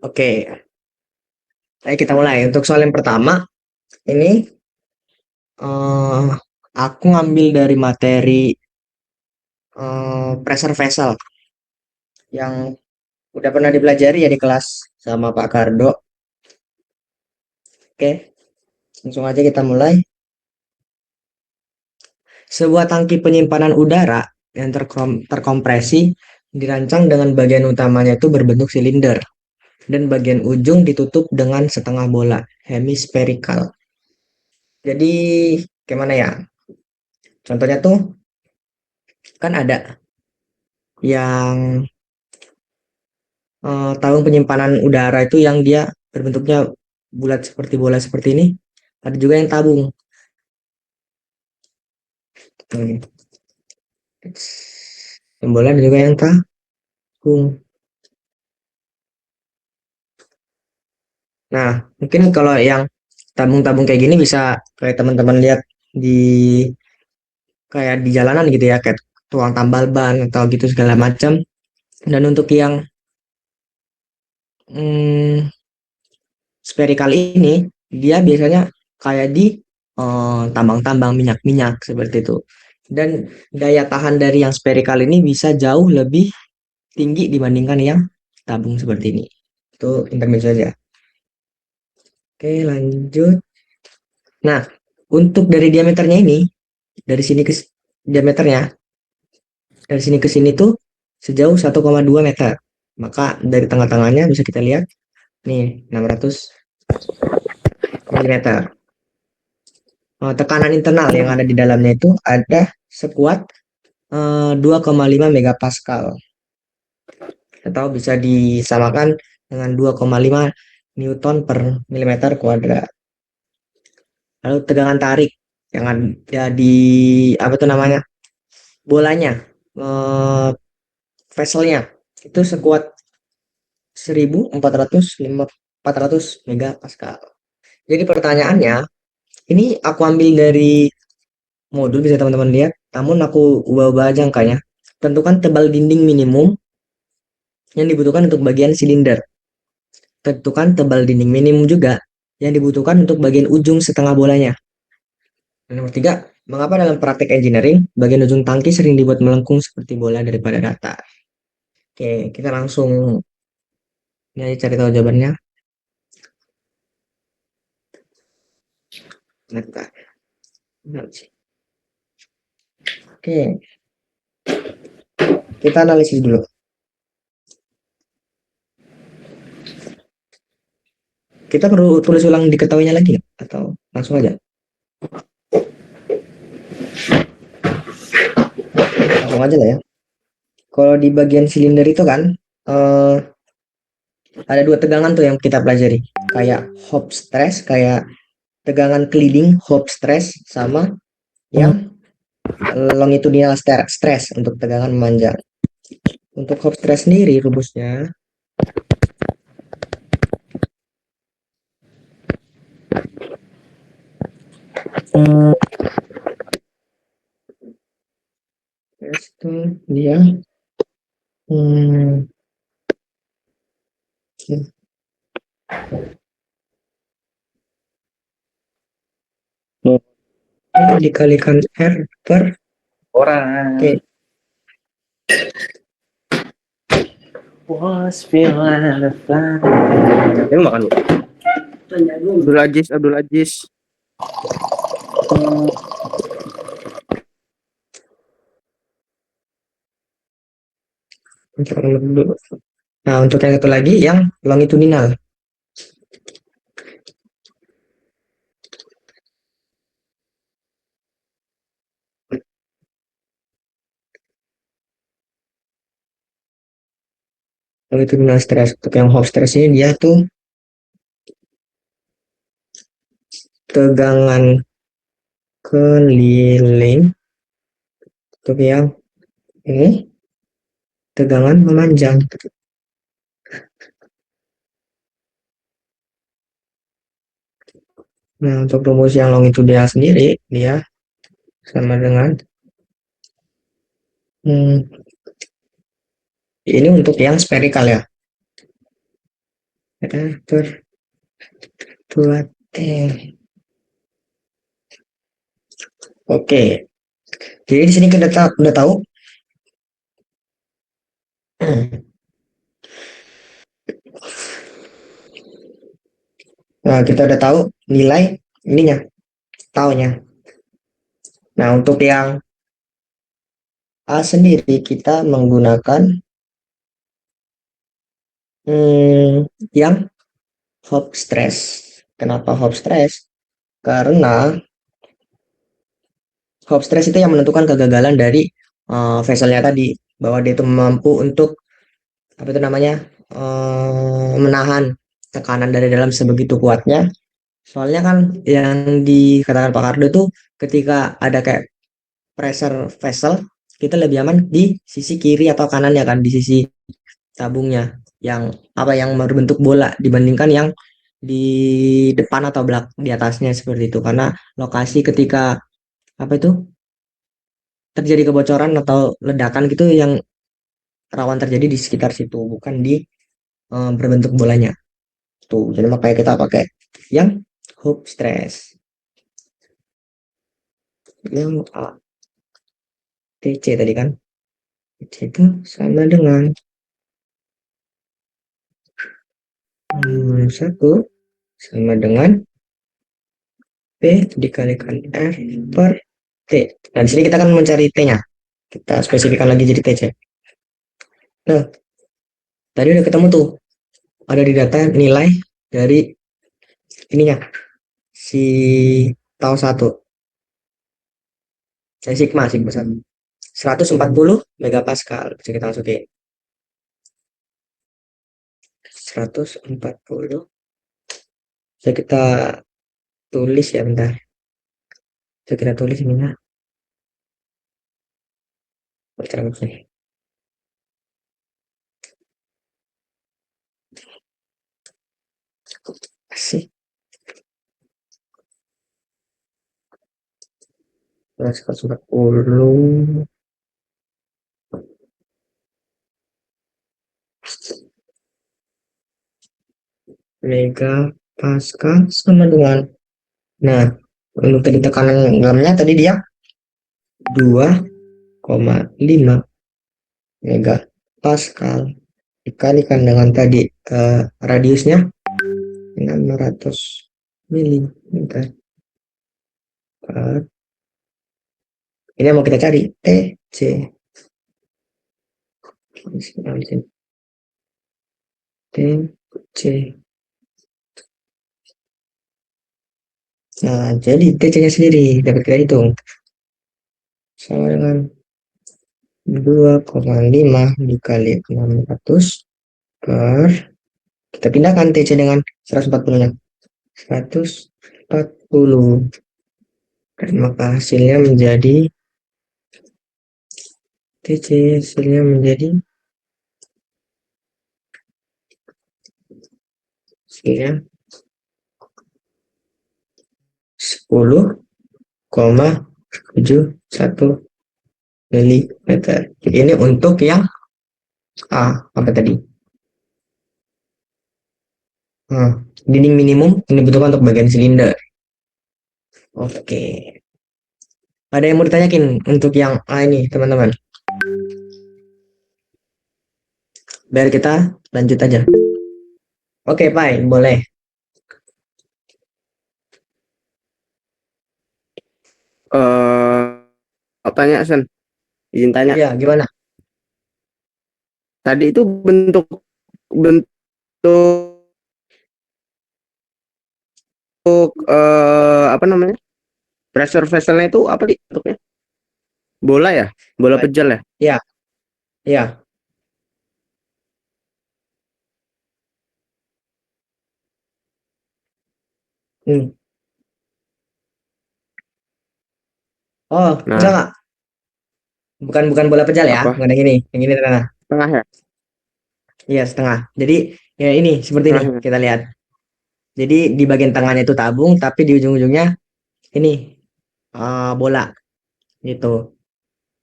Oke, ayo kita mulai. Untuk soal yang pertama, ini eh, aku ngambil dari materi pressure vessel yang udah pernah dipelajari ya di kelas sama Pak Kardo. Oke, langsung aja kita mulai. Sebuah tangki penyimpanan udara yang terkompresi dirancang dengan bagian utamanya itu berbentuk silinder dan bagian ujung ditutup dengan setengah bola, hemispherical. Jadi, gimana ya? Contohnya tuh kan ada yang tabung penyimpanan udara itu yang dia berbentuknya bulat seperti bola seperti ini. Ada juga yang tabung. Hmm. Yang bola ada juga yang tabung. Nah, mungkin kalau yang tabung-tabung kayak gini bisa kayak teman-teman lihat di kayak di jalanan gitu ya, kayak tukang tambal ban atau gitu segala macam. Dan untuk yang hmm, spherical ini, dia biasanya kayak di tambang-tambang minyak-minyak seperti itu. Dan daya tahan dari yang spherical ini bisa jauh lebih tinggi dibandingkan yang tabung seperti ini. Itu intermezzo saja. Oke, lanjut. Nah, untuk dari diameternya ini, dari sini ke diameternya, dari sini ke sini tuh sejauh 1,2 meter. Maka dari tengah-tengahnya bisa kita lihat nih 600 mm. Tekanan internal yang ada di dalamnya itu ada sekuat 2,5 megapascal atau bisa disamakan dengan 2,5 Newton per milimeter kuadrat. Lalu tegangan tarik yang ada di apa tuh namanya bolanya, eh, vesselnya itu sekuat 1400 megapascal. Jadi pertanyaannya, ini aku ambil dari modul bisa teman-teman lihat, namun aku ubah-ubah aja angkanya. Tentukan tebal dinding minimum yang dibutuhkan untuk bagian silinder. Tentukan tebal dinding minimum juga yang dibutuhkan untuk bagian ujung setengah bolanya. Dan nomor tiga, mengapa dalam praktek engineering, bagian ujung tangki sering dibuat melengkung seperti bola daripada datar? Oke, kita langsung ini aja cari tahu jawabannya. Bentar. Oke, kita analisis dulu. Kita perlu tulis ulang diketahuinya lagi nggak? Atau langsung aja? Langsung aja lah ya. Kalau di bagian silinder itu kan eh, ada dua tegangan tuh yang kita pelajari. Kayak Hooke stress, kayak tegangan keliling Hooke stress sama yang longitudinal stress untuk tegangan memanjang. Untuk Hooke stress sendiri rumusnya itu dia hmm, dikalikan R per orang T. was feeling the fly. Ini makan bu. Abdul Aziz. Nah, untuk yang satu lagi yang longitudinal. Longitudinal stress. Untuk yang Hooke stress ini dia tuh tegangan keliling. Untuk yang ini tegangan memanjang. Nah, untuk rumus yang longitudinal sendiri dia sama dengan hmm, ini untuk yang spherical ya. per 2T. Oke, jadi di sini kita udah tahu. Nah, kita udah tahu nilai ininya, taunya. Nah, untuk yang A sendiri kita menggunakan yang hop stress. Kenapa hop stress? Karena hop stress itu yang menentukan kegagalan dari vesselnya tadi, bahwa dia itu mampu untuk apa itu namanya, menahan tekanan dari dalam sebegitu kuatnya. Soalnya kan yang dikatakan Pak Kardo itu ketika ada kayak pressure vessel, kita lebih aman di sisi kiri atau kanan ya kan, di sisi tabungnya yang apa yang berbentuk bola dibandingkan yang di depan atau di atasnya seperti itu, karena lokasi ketika apa itu terjadi kebocoran atau ledakan gitu yang rawan terjadi di sekitar situ, bukan di berbentuk bolanya tuh. Jadi makanya kita pakai yang hook stress, yang TC tadi kan. TC itu sama dengan 1 sama dengan P dikalikan R per T. Nah, di sini kita akan mencari T-nya. Kita spesifikkan lagi jadi TC. Nah, tadi udah ketemu tuh. Ada di data nilai dari ininya. Si tau 1. Sigma, Sigma 1. 140 megapascal. Bisa kita masukin. 140. Bisa kita tulis ya, bentar. Bisa kita tulis ininya. Cara begini. Asik. 140 megapascal sama dengan, nah, untuk tadi tekanan dalamnya tadi dia 2,5 megapascal dikalikan dengan tadi radiusnya 600 milimeter. Ini yang mau kita cari TC. TC. Nah, jadi TC-nya sendiri dapat kita hitung sama dengan 2,5 dikali 600 per, kita pindahkan TC dengan 140-nya. 140. Dan maka hasilnya menjadi TC hasilnya menjadi hasilnya 10,71 milimeter. Ini untuk yang apa tadi? Dinding minimum yang dibutuhkan untuk bagian silinder. Oke. Ada yang mau ditanyakin untuk yang A ini, teman-teman? Biar kita lanjut aja. Oke, Pai, boleh. Tanya Sen, izin tanya. Ya, gimana? Tadi itu bentuk bentuk apa namanya? Pressure vesselnya itu apa sih bentuknya? Bola ya? Bola Baik. pejal ya? Ya, ya. Hmm. Oh, enggak, Nah, enggak. Bukan bukan bola pejal ya, apa? bukan yang ini. Yang ini tengah. Tengah ya? Iya, setengah. Jadi, ya ini seperti ini, Tengah. kita lihat. Jadi di bagian tengahnya itu tabung, tapi di ujung-ujungnya ini bola gitu.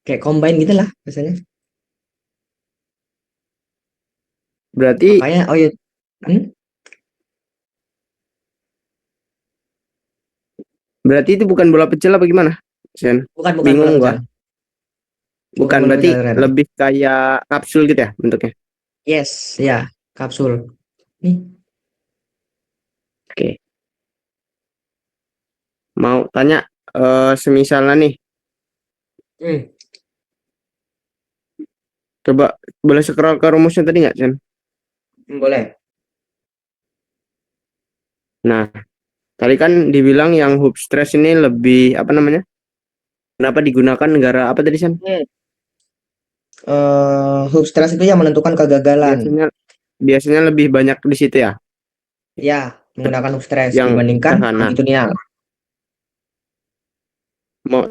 Kayak combine gitu lah biasanya. Berarti Makanya, oh iya. Hmm? Berarti itu bukan bola pecel apa gimana, Sen? Bukan bola Bingung pecel. gua. Bukan Bukan, bola berarti pecel ternyata. lebih kayak kapsul gitu ya bentuknya. Yes, ya, kapsul. Nih, Oke. Mau tanya, semisalnya nih, hmm, coba boleh scroll ke rumusnya tadi nggak, Sen? boleh. Nah, tadi kan dibilang yang hub stress ini lebih apa namanya? Kenapa digunakan negara apa tadi, Sen? Hmm. Hub stress itu yang menentukan kegagalan. Biasanya biasanya lebih banyak di situ ya, Ya, menggunakan hub stress yang dibandingkan pecah sana. longitudinal. Mau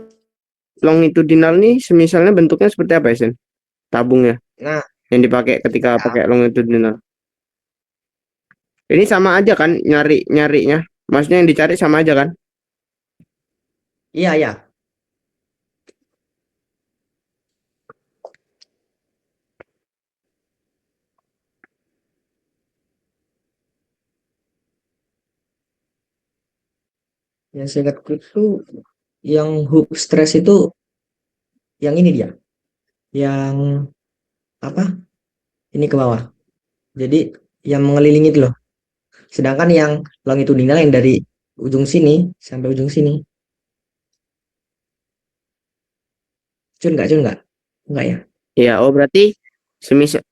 longitudinal nih, semisalnya bentuknya seperti apa ya, Sen? Tabungnya Nah, yang dipakai ketika ya, pakai longitudinal. Ini sama aja kan nyarinya? Maksudnya yang dicari sama aja kan? iya, ya. Yang saya ingat itu yang hub stress itu yang ini dia, yang apa? Ini ke bawah. Jadi yang mengelilingi itu loh. Sedangkan yang longitudinal yang dari ujung sini sampai ujung sini. Cun nggak? Enggak ya? Iya, oh berarti semisal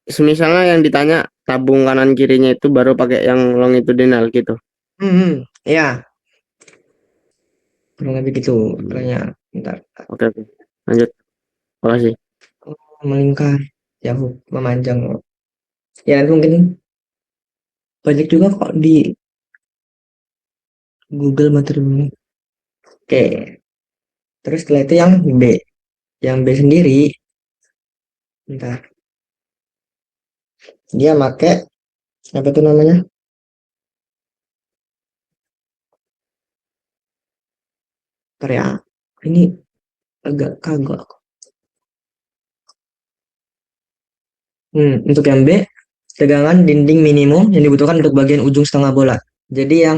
semisalnya yang ditanya tabung kanan kirinya itu baru pakai yang longitudinal gitu. Ya, kurang lebih gitu. Hmm, Makanya, bentar. oke oke. Lanjut. Makasih. Oh, melingkar, ya hub memanjang. Ya, nanti mungkin banyak juga kok di Google materi ini. Oke, terus setelah itu yang B. Yang B sendiri, bentar. Dia make apa itu namanya? Bentar ya. Ini agak kagok. Untuk yang B, tegangan dinding minimum yang dibutuhkan untuk bagian ujung setengah bola. Jadi yang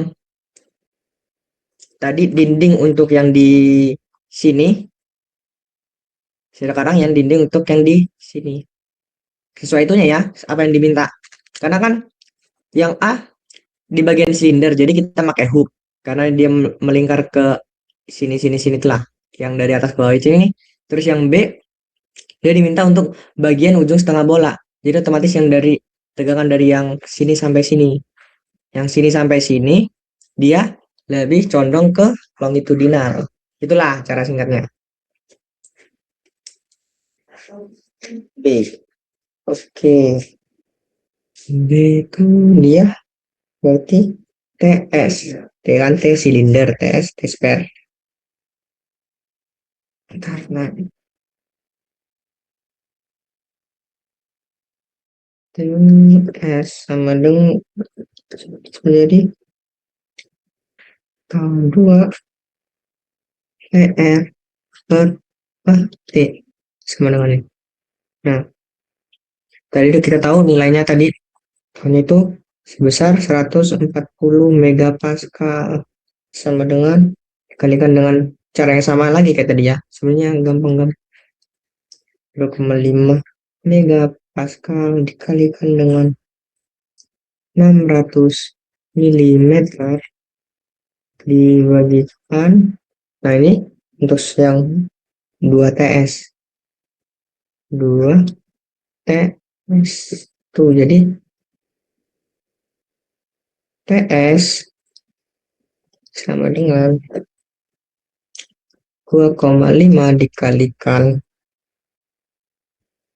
tadi dinding untuk yang di sini, sekarang yang dinding untuk yang di sini. Sesuai itunya ya, apa yang diminta. Karena kan yang A di bagian silinder, jadi kita pakai hook. Karena dia melingkar ke sini telah. Yang dari atas ke bawah itu ini. Terus yang B, dia diminta untuk bagian ujung setengah bola. Jadi otomatis yang dari tegangan dari yang sini sampai sini. Yang sini sampai sini, dia lebih condong ke longitudinal. Itulah cara singkatnya. B. Oke. B itu dia berarti TS. T kan T silinder, TS, T spare. Karena TS sama dengan menjadi tahun 2 TR per T sama dengan ini. Nah, tadi itu kita tahu nilainya tadi hanya itu sebesar 140 megapascal sama dengan dikalikan dengan cara yang sama lagi kayak tadi ya. Sebenarnya gampang-gampang. 2,5 megapascal dikalikan dengan 600 milimeter dibagikan. Nah, ini untuk yang 2 TS. 2 TS. Tuh, jadi TS sama dengan 2,5 dikalikan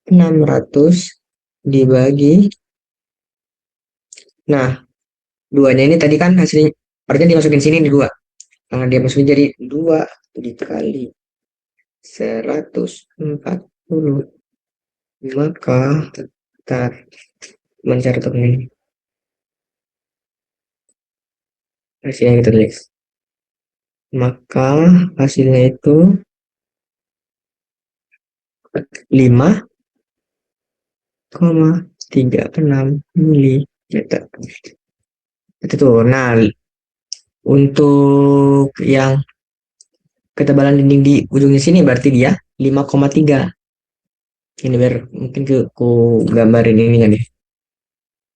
600 dibagi. Nah, duanya ini tadi kan hasilnya, artinya dimasukin sini di 2. Nah, dia masukin jadi 2 dikali 140. Maka kita mencari ini. Hasilnya kita tulis. Maka hasilnya itu 5,36 milimeter. Itu tuh. Nah, Untuk yang ketebalan dinding di ujungnya sini berarti dia 5,3. Ini biar mungkin ku gambarin ininya deh.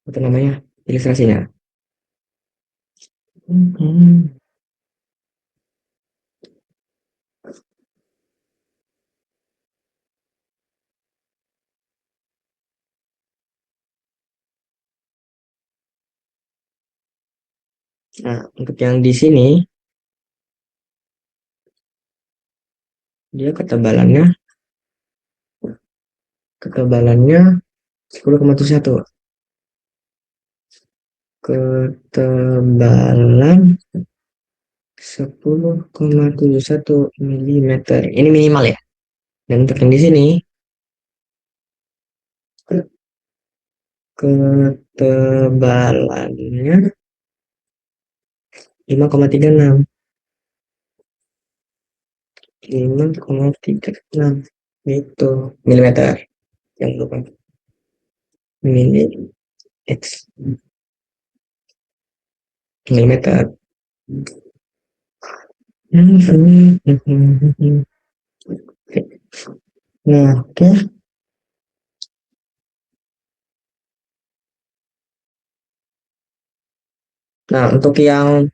Apa namanya? Ilustrasinya. Hmm. Nah, untuk yang di sini dia ketebalannya 10,1. Ketebalan 10,71 milimeter. Ini minimal ya. Dan untuk yang di sini ketebalannya 5,36. 5,36 itu milimeter. Yang lupa mili x milimeter. Nah, oke. Nah, untuk yang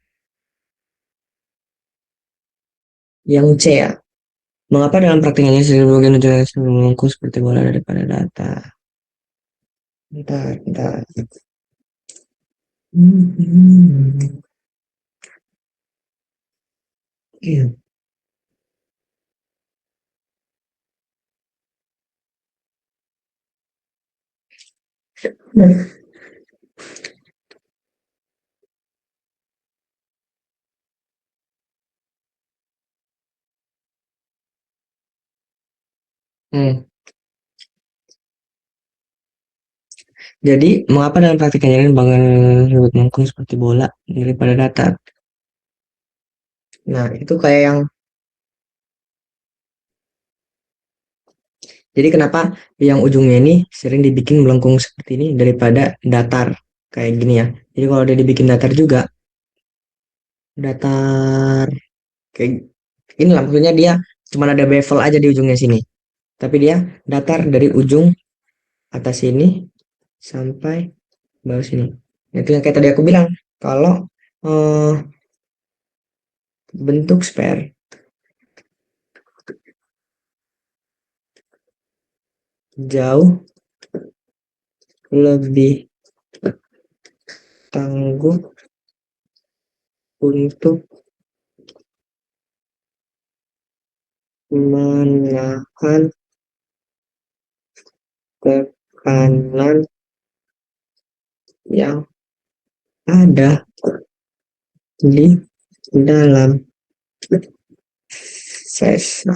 C ya. Mengapa dalam praktiknya sering bagian ujung melengkung seperti bola daripada data? Bentar, bentar. Iya. Hmm. Jadi, mengapa dalam praktiknya ini bangun ribut melengkung seperti bola daripada datar? Nah, itu kayak yang jadi kenapa yang ujungnya ini sering dibikin melengkung seperti ini daripada datar kayak gini ya. Jadi kalau dia dibikin datar juga, datar kayak ini lah maksudnya dia cuma ada bevel aja di ujungnya sini. Tapi dia datar dari ujung atas sini sampai bawah sini. Itu yang kayak tadi aku bilang, kalau eh, bentuk sphere jauh lebih tangguh untuk menahan tekanan yang ada di dalam ses.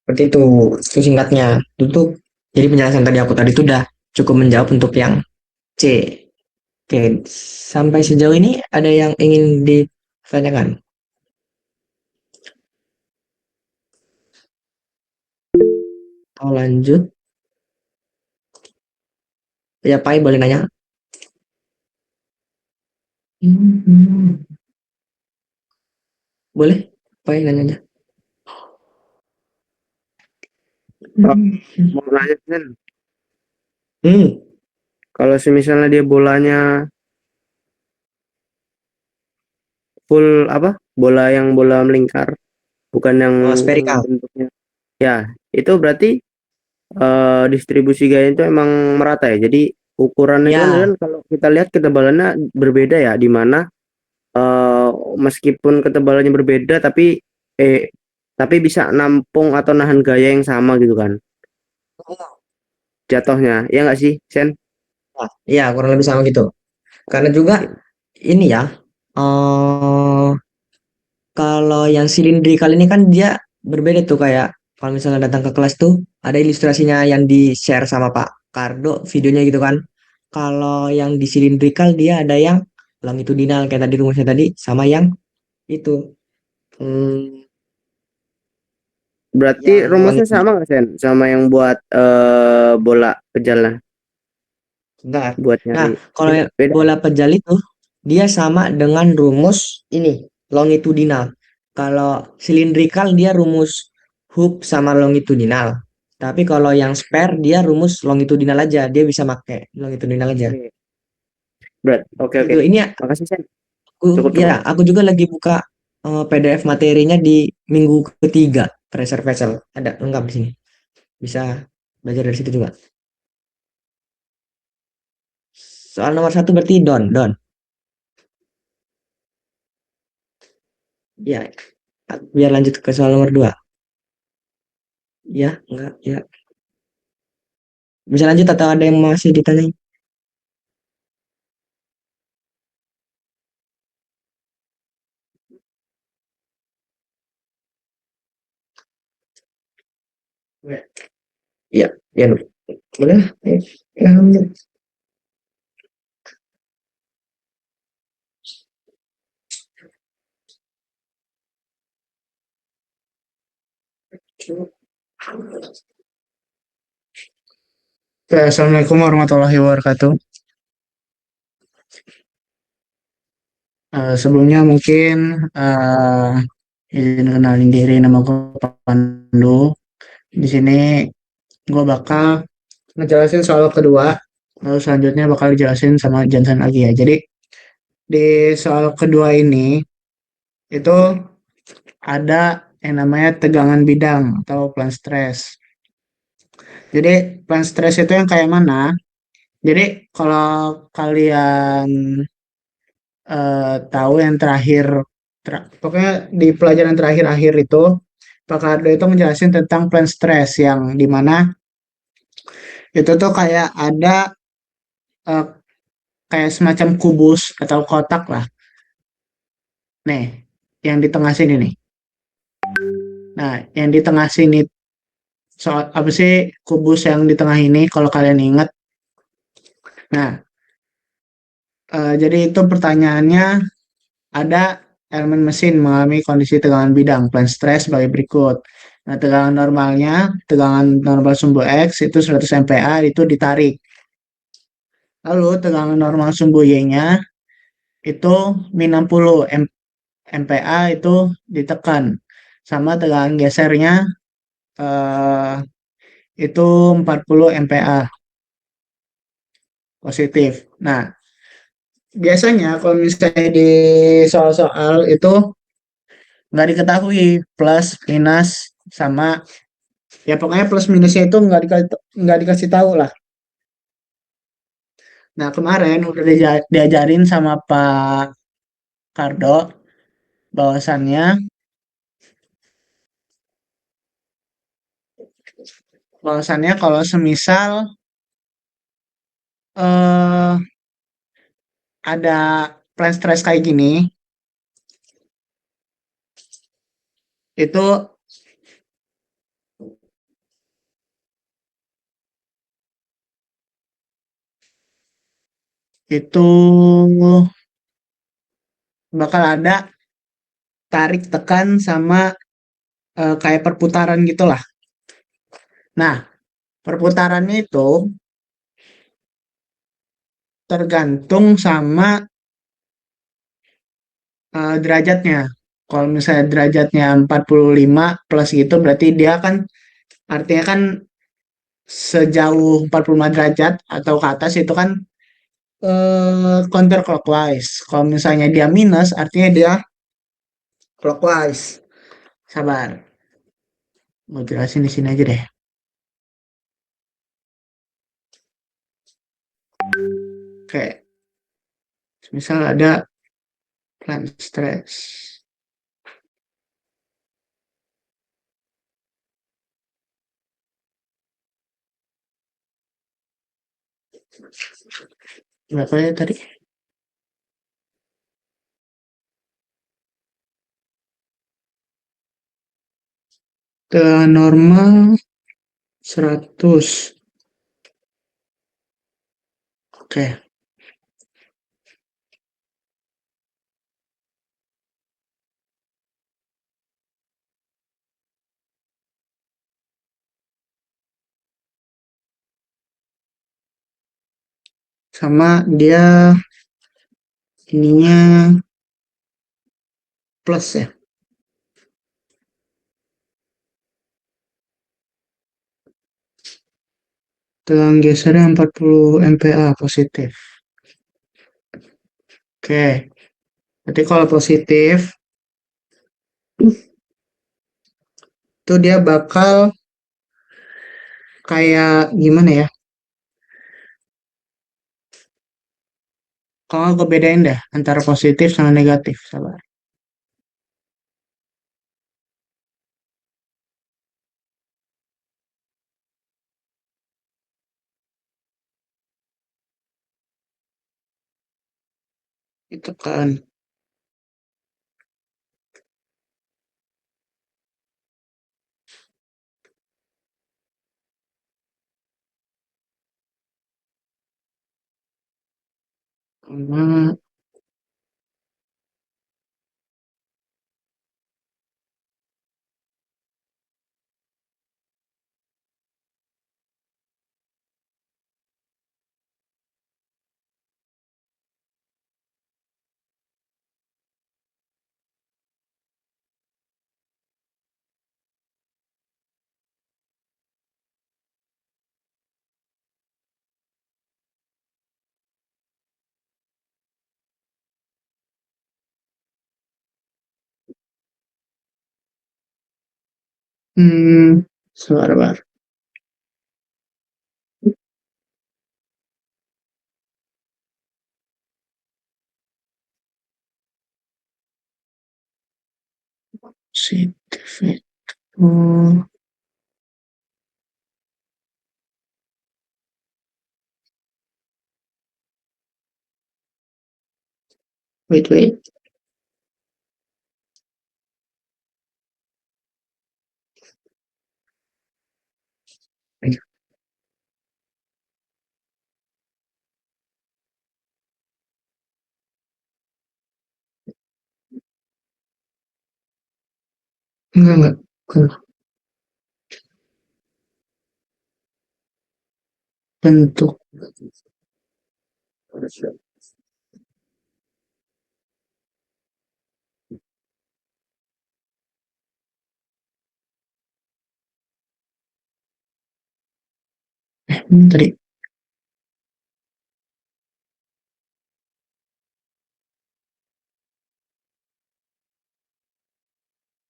Seperti itu singkatnya. Itu jadi penjelasan tadi aku tadi itu udah cukup menjawab untuk yang C. Oke, sampai sejauh ini ada yang ingin ditanyakan? Atau lanjut? Ya, Pai boleh nanya. Boleh, Pai nanya aja. Oh, mau nanya Sen, Hmm, kalau misalnya dia bolanya full apa? Bola yang bola melingkar, bukan yang oh, spherical. bentuknya. Ya, itu berarti distribusi gaya itu emang merata ya. Jadi ukurannya itu kan Ya, kalau kita lihat ketebalannya berbeda ya, di mana eh, meskipun ketebalannya berbeda eh tapi bisa nampung atau nahan gaya yang sama gitu kan jatuhnya. Ya nggak sih, Sen? ya kurang lebih sama gitu. Karena juga ini ya, eh kalau yang silindrikal ini kan dia berbeda tuh kayak kalau misalnya datang ke kelas tuh ada ilustrasinya yang di share sama Pak Kardo videonya gitu kan. Kalau yang di silindrikal dia ada yang longitudinal kayak tadi rumusnya tadi sama yang itu Berarti yang rumusnya longitudinal. sama nggak, Sen? Sama yang buat bola pejalnya Bentar. buat Nah, nyari. kalau Beda, yang beda. bola pejal itu dia sama dengan rumus ini, longitudinal. Kalau silindrikal dia rumus Hooke sama longitudinal. Tapi kalau yang spare dia rumus longitudinal aja, dia bisa pakai longitudinal aja. Oke. Oke, oke. Itu ini Makasih, Sen. aku Cukup, ya cukup. aku juga lagi buka PDF materinya di minggu ketiga pressure vessel. Ada lengkap di sini. Bisa belajar dari situ juga. Soal nomor satu berarti Don. Ya, biar lanjut ke soal nomor dua. Ya, enggak, ya. Bisa lanjut atau ada yang masih ditanya? Ya, ya, boleh. Ya, lanjut. Oke, Assalamualaikum warahmatullahi wabarakatuh. Sebelumnya mungkin izin kenalin diri, nama gue Pandu. Di sini gue bakal ngejelasin soal kedua, lalu selanjutnya bakal dijelasin sama Johnson lagi ya. Jadi di soal kedua ini itu ada yang namanya tegangan bidang atau plan stress. Jadi plan stress itu yang kayak mana? Jadi kalau kalian tahu yang terakhir, pokoknya di pelajaran terakhir-akhir itu Pak Kardo itu menjelaskan tentang plan stress yang dimana itu tuh kayak ada eh, kayak semacam kubus atau kotak lah. Nih, yang di tengah sini nih. Nah, yang di tengah sini soal apa sih kubus yang di tengah ini kalau kalian ingat. Nah, jadi itu pertanyaannya ada elemen mesin mengalami kondisi tegangan bidang plan stress sebagai berikut. Nah, tegangan normalnya, tegangan normal sumbu X itu 100 MPa itu ditarik. Lalu tegangan normal sumbu Y-nya itu min 60 MPa itu ditekan. Sama tegangan gesernya eh, itu 40 MPa positif. Nah, biasanya kalau misalnya di soal-soal itu nggak diketahui plus minus sama, ya pokoknya plus minusnya itu nggak dikasih tahu lah. Nah, kemarin udah diajarin sama Pak Kardo bahwasannya kalau semisal eh ada plan stress kayak gini itu itu bakal ada tarik tekan sama kayak perputaran gitulah. Nah, perputarannya itu tergantung sama derajatnya. Kalau misalnya derajatnya 45 plus gitu berarti dia kan artinya kan sejauh 45 derajat atau ke atas itu kan counterclockwise. Kalau misalnya dia minus artinya dia clockwise. Sabar, mau jelasin di sini aja deh. Oke, misal ada plan stress. Berapa ya tadi? Ke normal 100. Oke, sama dia ininya plus ya. Tegang gesernya 40 MPa positif. Oke, berarti kalau positif itu dia bakal kayak gimana ya? Kalau gue bedain dah antara positif sama negatif, sabar. Itu kan. Sama sebentar. Positif itu. Wait. Enggak. Bukan. Bentuk. Ini tadi.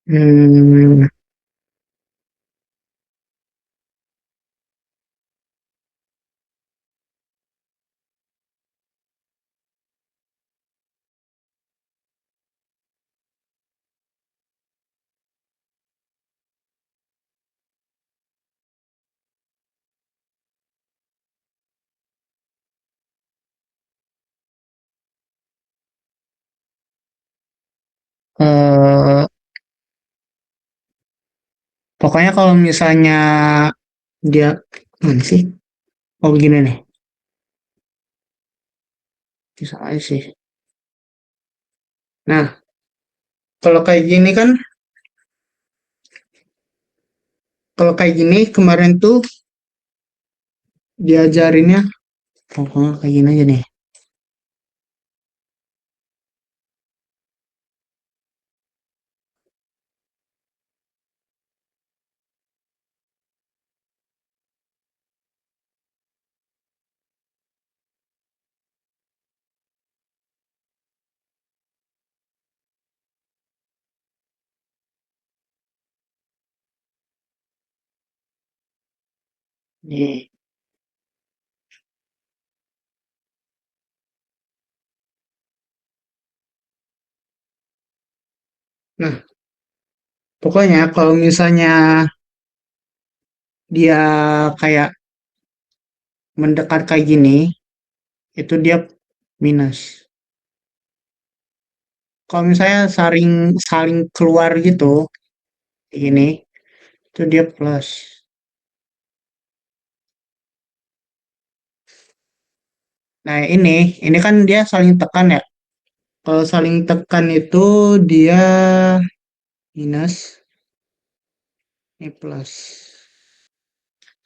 Hmm, eh, pokoknya kalau misalnya dia mana sih? Oh begini nih. Bisa aja sih. Nah, kalau kayak gini kan, kalau kayak gini kemarin tuh diajarinnya, pokoknya kayak gini aja nih. Nih. Nah, pokoknya kalau misalnya dia kayak mendekat kayak gini, itu dia minus. Kalau misalnya saling saling keluar gitu, kayak gini, itu dia plus. Nah, ini kan dia saling tekan ya. Kalau saling tekan itu dia minus, ini plus.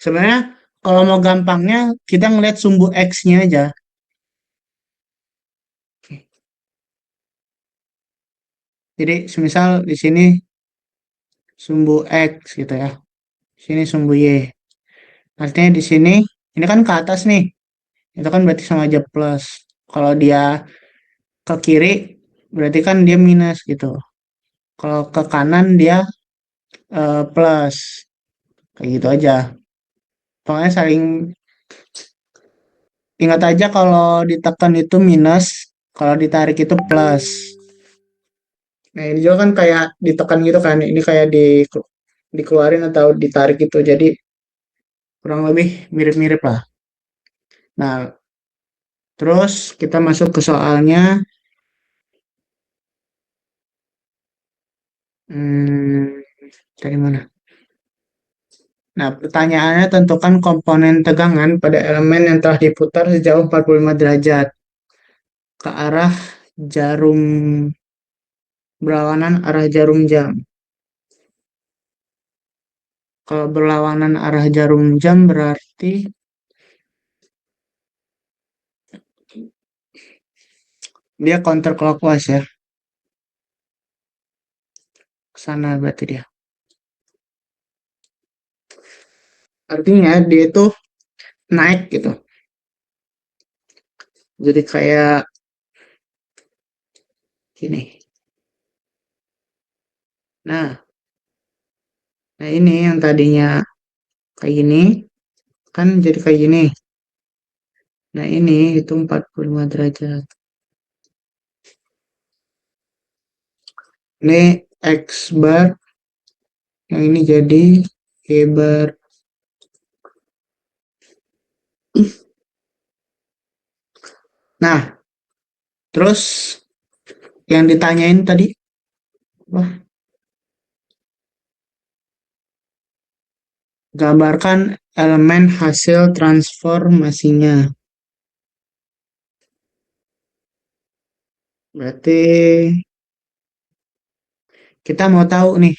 Sebenarnya kalau mau gampangnya kita ngeliat sumbu X-nya aja. Jadi semisal di sini sumbu X gitu ya. Sini sumbu Y. Artinya di sini ini kan ke atas nih. Itu kan berarti sama aja plus. Kalau dia ke kiri berarti kan dia minus gitu. Kalau ke kanan dia plus. Kayak gitu aja. Pokoknya saling ingat aja kalau ditekan itu minus, kalau ditarik itu plus. Nah, ini juga kan kayak ditekan gitu kan. Ini kayak dikeluarin atau ditarik gitu. Jadi kurang lebih mirip-mirip lah. Nah, terus kita masuk ke soalnya. Hmm, dari mana? Nah, pertanyaannya tentukan komponen tegangan pada elemen yang telah diputar sejauh 45 derajat ke arah jarum berlawanan arah jarum jam. Kalau berlawanan arah jarum jam berarti dia counterclockwise ya. Ke sana berarti dia. Artinya dia itu naik gitu. Jadi kayak gini. Nah, nah ini yang tadinya kayak gini kan jadi kayak gini. Nah, ini itu 45 derajat. Ini X bar, yang ini jadi Y bar. Nah, terus yang ditanyain tadi, wah, gambarkan elemen hasil transformasinya. Berarti kita mau tahu nih,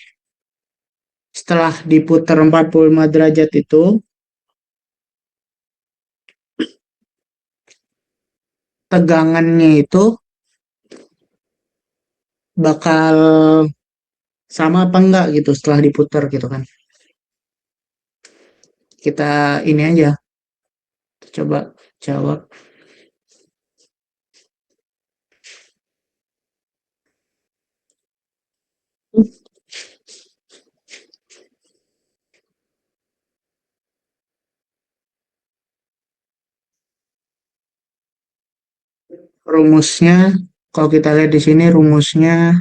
setelah diputar 45 derajat itu, tegangannya itu bakal sama apa enggak gitu setelah diputar gitu kan. Kita ini aja, coba jawab. Rumusnya, kalau kita lihat di sini rumusnya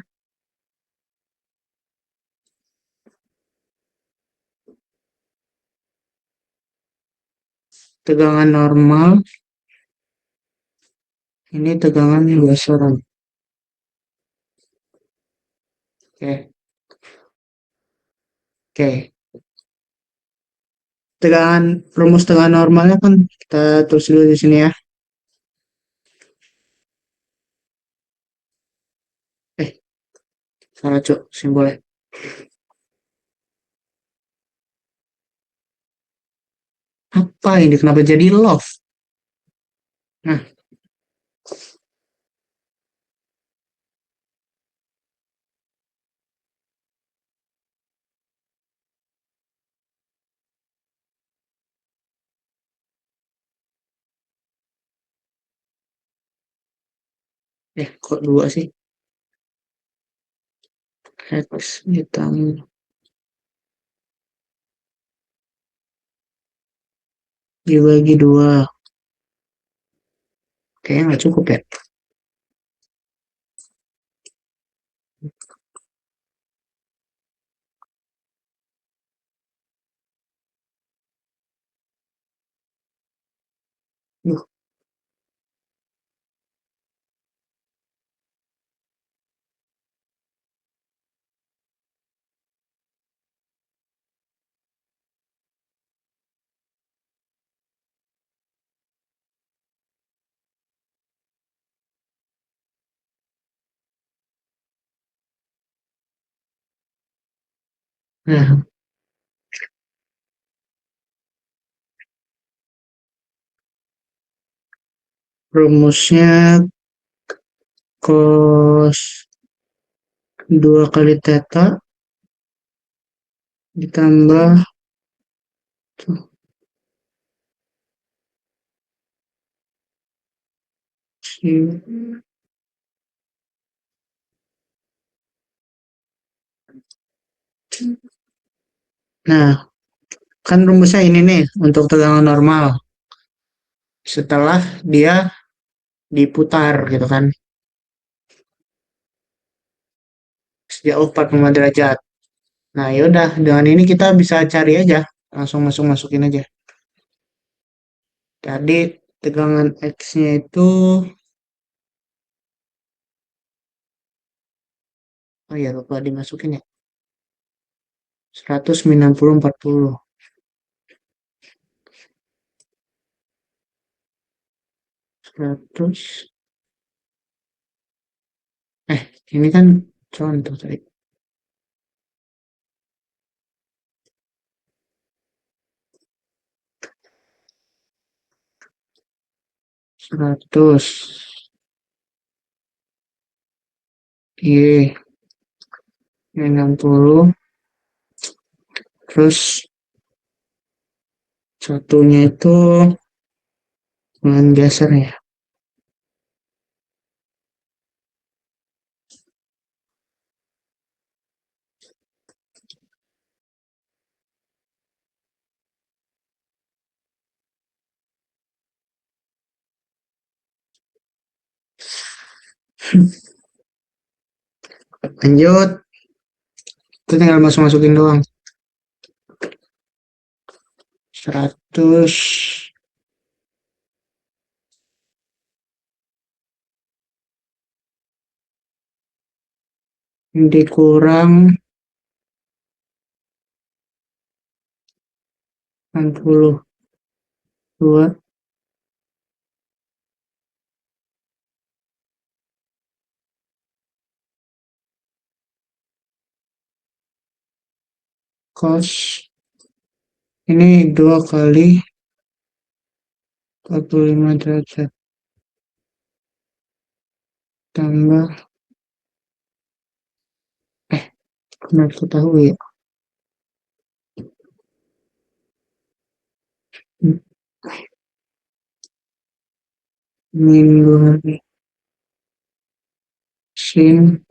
tegangan normal, ini tegangan bosoran. Oke, oke. Tegangan rumus tegangan normalnya kan kita tulis dulu di sini ya. Eh, salah cuk simbolnya. Apa ini? Kenapa jadi love? Nah, kok dua sih? X hitam dibagi dua. Kayaknya nggak cukup ya. Duh, nah, rumusnya cos 2 kali theta ditambah tuh, si- Nah, kan rumusnya ini nih untuk tegangan normal setelah dia diputar gitu kan sejauh 45 derajat. Nah, yaudah dengan ini kita bisa cari aja, langsung masukin aja. Tadi tegangan X-nya itu, oh ya lupa dimasukin ya, 100 min 60 40. 100, ini kan contoh tadi. 100 Y min 60, terus satunya itu dengan geser ya. Lanjut, itu tinggal masukin doang. 100 dikurang 62 cos, ini 2 kali 45 derajat tambah, kenapa aku tahu ya, min 2 sin.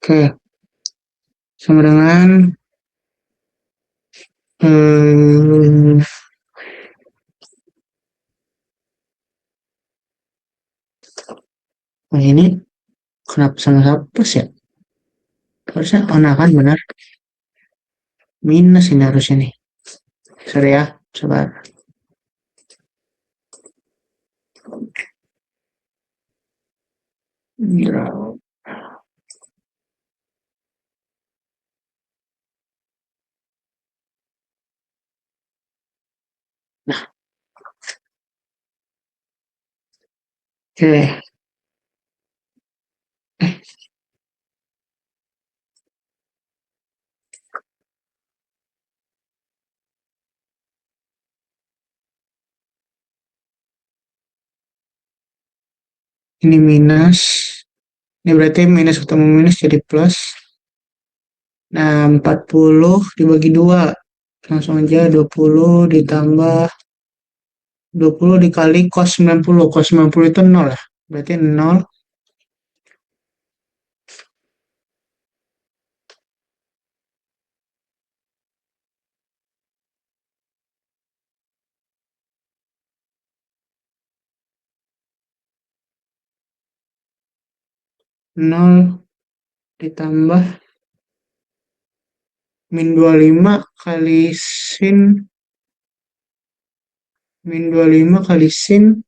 Oke, sama dengan eh, ini kenapa sama plus ya, harusnya nah kan benar, minus ini harusnya nih, sorry ya, sabar. Oke, ini minus, ini berarti minus ketemu minus jadi plus. Nah, 40 dibagi 2, langsung aja 20 ditambah 20 dikali cos 90. Cos 90 itu 0 ya. Berarti 0, 0 ditambah min 25 kali sin, min 25 kali sin,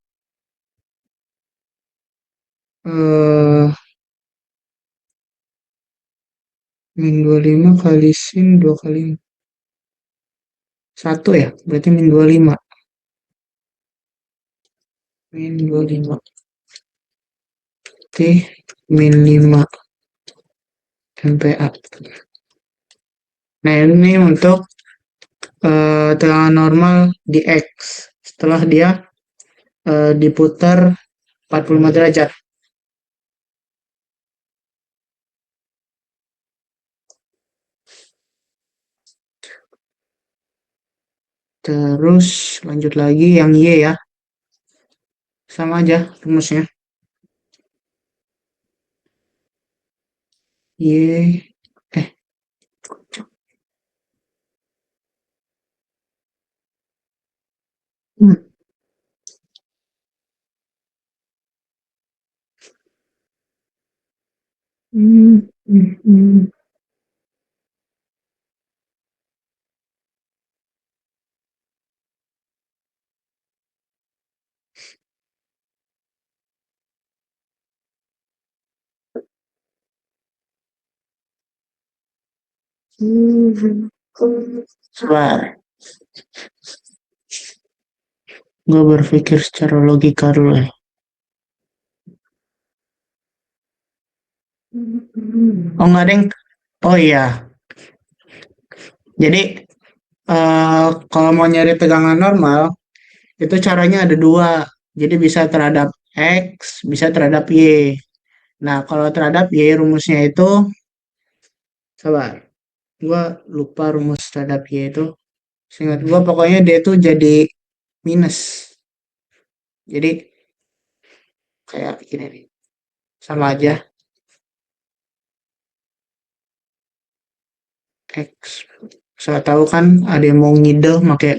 eh, min 25 kali sin 2 kali 1 ya. Berarti min 25. Min 25. Berarti min 5 MPa. Nah, ini untuk tegangan normal di X setelah dia diputar 45 derajat. Terus lanjut lagi yang Y ya. Sama aja rumusnya. Y. Eh. Hmm. Hmm. Hmm. Hmm. Sebentar. Gue berpikir secara logika dulu ya. Oh nggak deng. Oh iya. Jadi kalau mau nyari tegangan normal itu caranya ada dua. Jadi bisa terhadap X, bisa terhadap Y. Nah kalau terhadap Y rumusnya itu, sabar. Gua lupa rumus terhadap Y itu. Seingat gua pokoknya dia itu jadi minus. Jadi kayak gini nih. Sama aja X. Saya tahu kan ada yang mau ngide pakai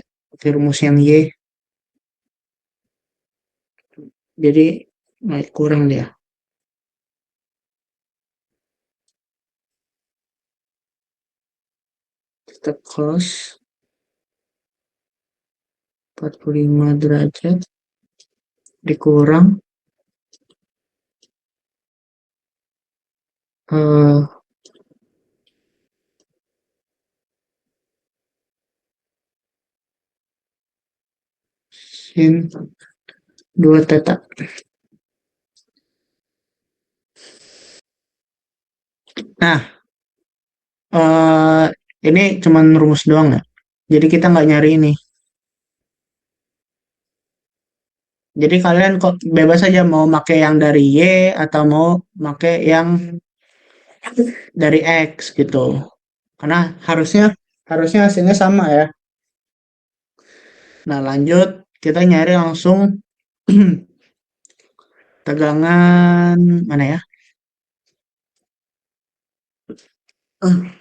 rumus yang Y. Jadi naik kurang dia. Tetap close 45 derajat dikurang eh sin 2 theta. Nah, eh ini cuman rumus doang ya. Jadi kita nggak nyari ini. Jadi kalian kok bebas aja mau pakai yang dari Y atau mau pakai yang dari X gitu. Karena harusnya harusnya hasilnya sama ya. Nah, lanjut kita nyari langsung tegangan mana ya? Eh,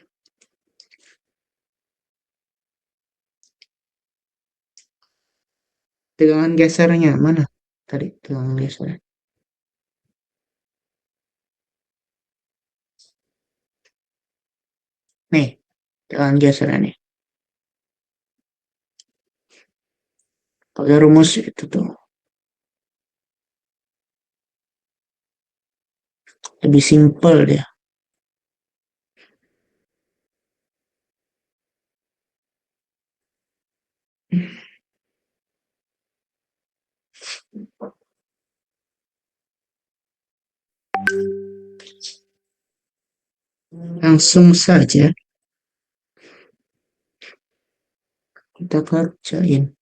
tegangan gesernya mana? Tadi tegangan geser. Nih, tegangan gesernya nih. Pakai rumus itu tuh. Lebih simpel dia. Langsung saja kita kerjain.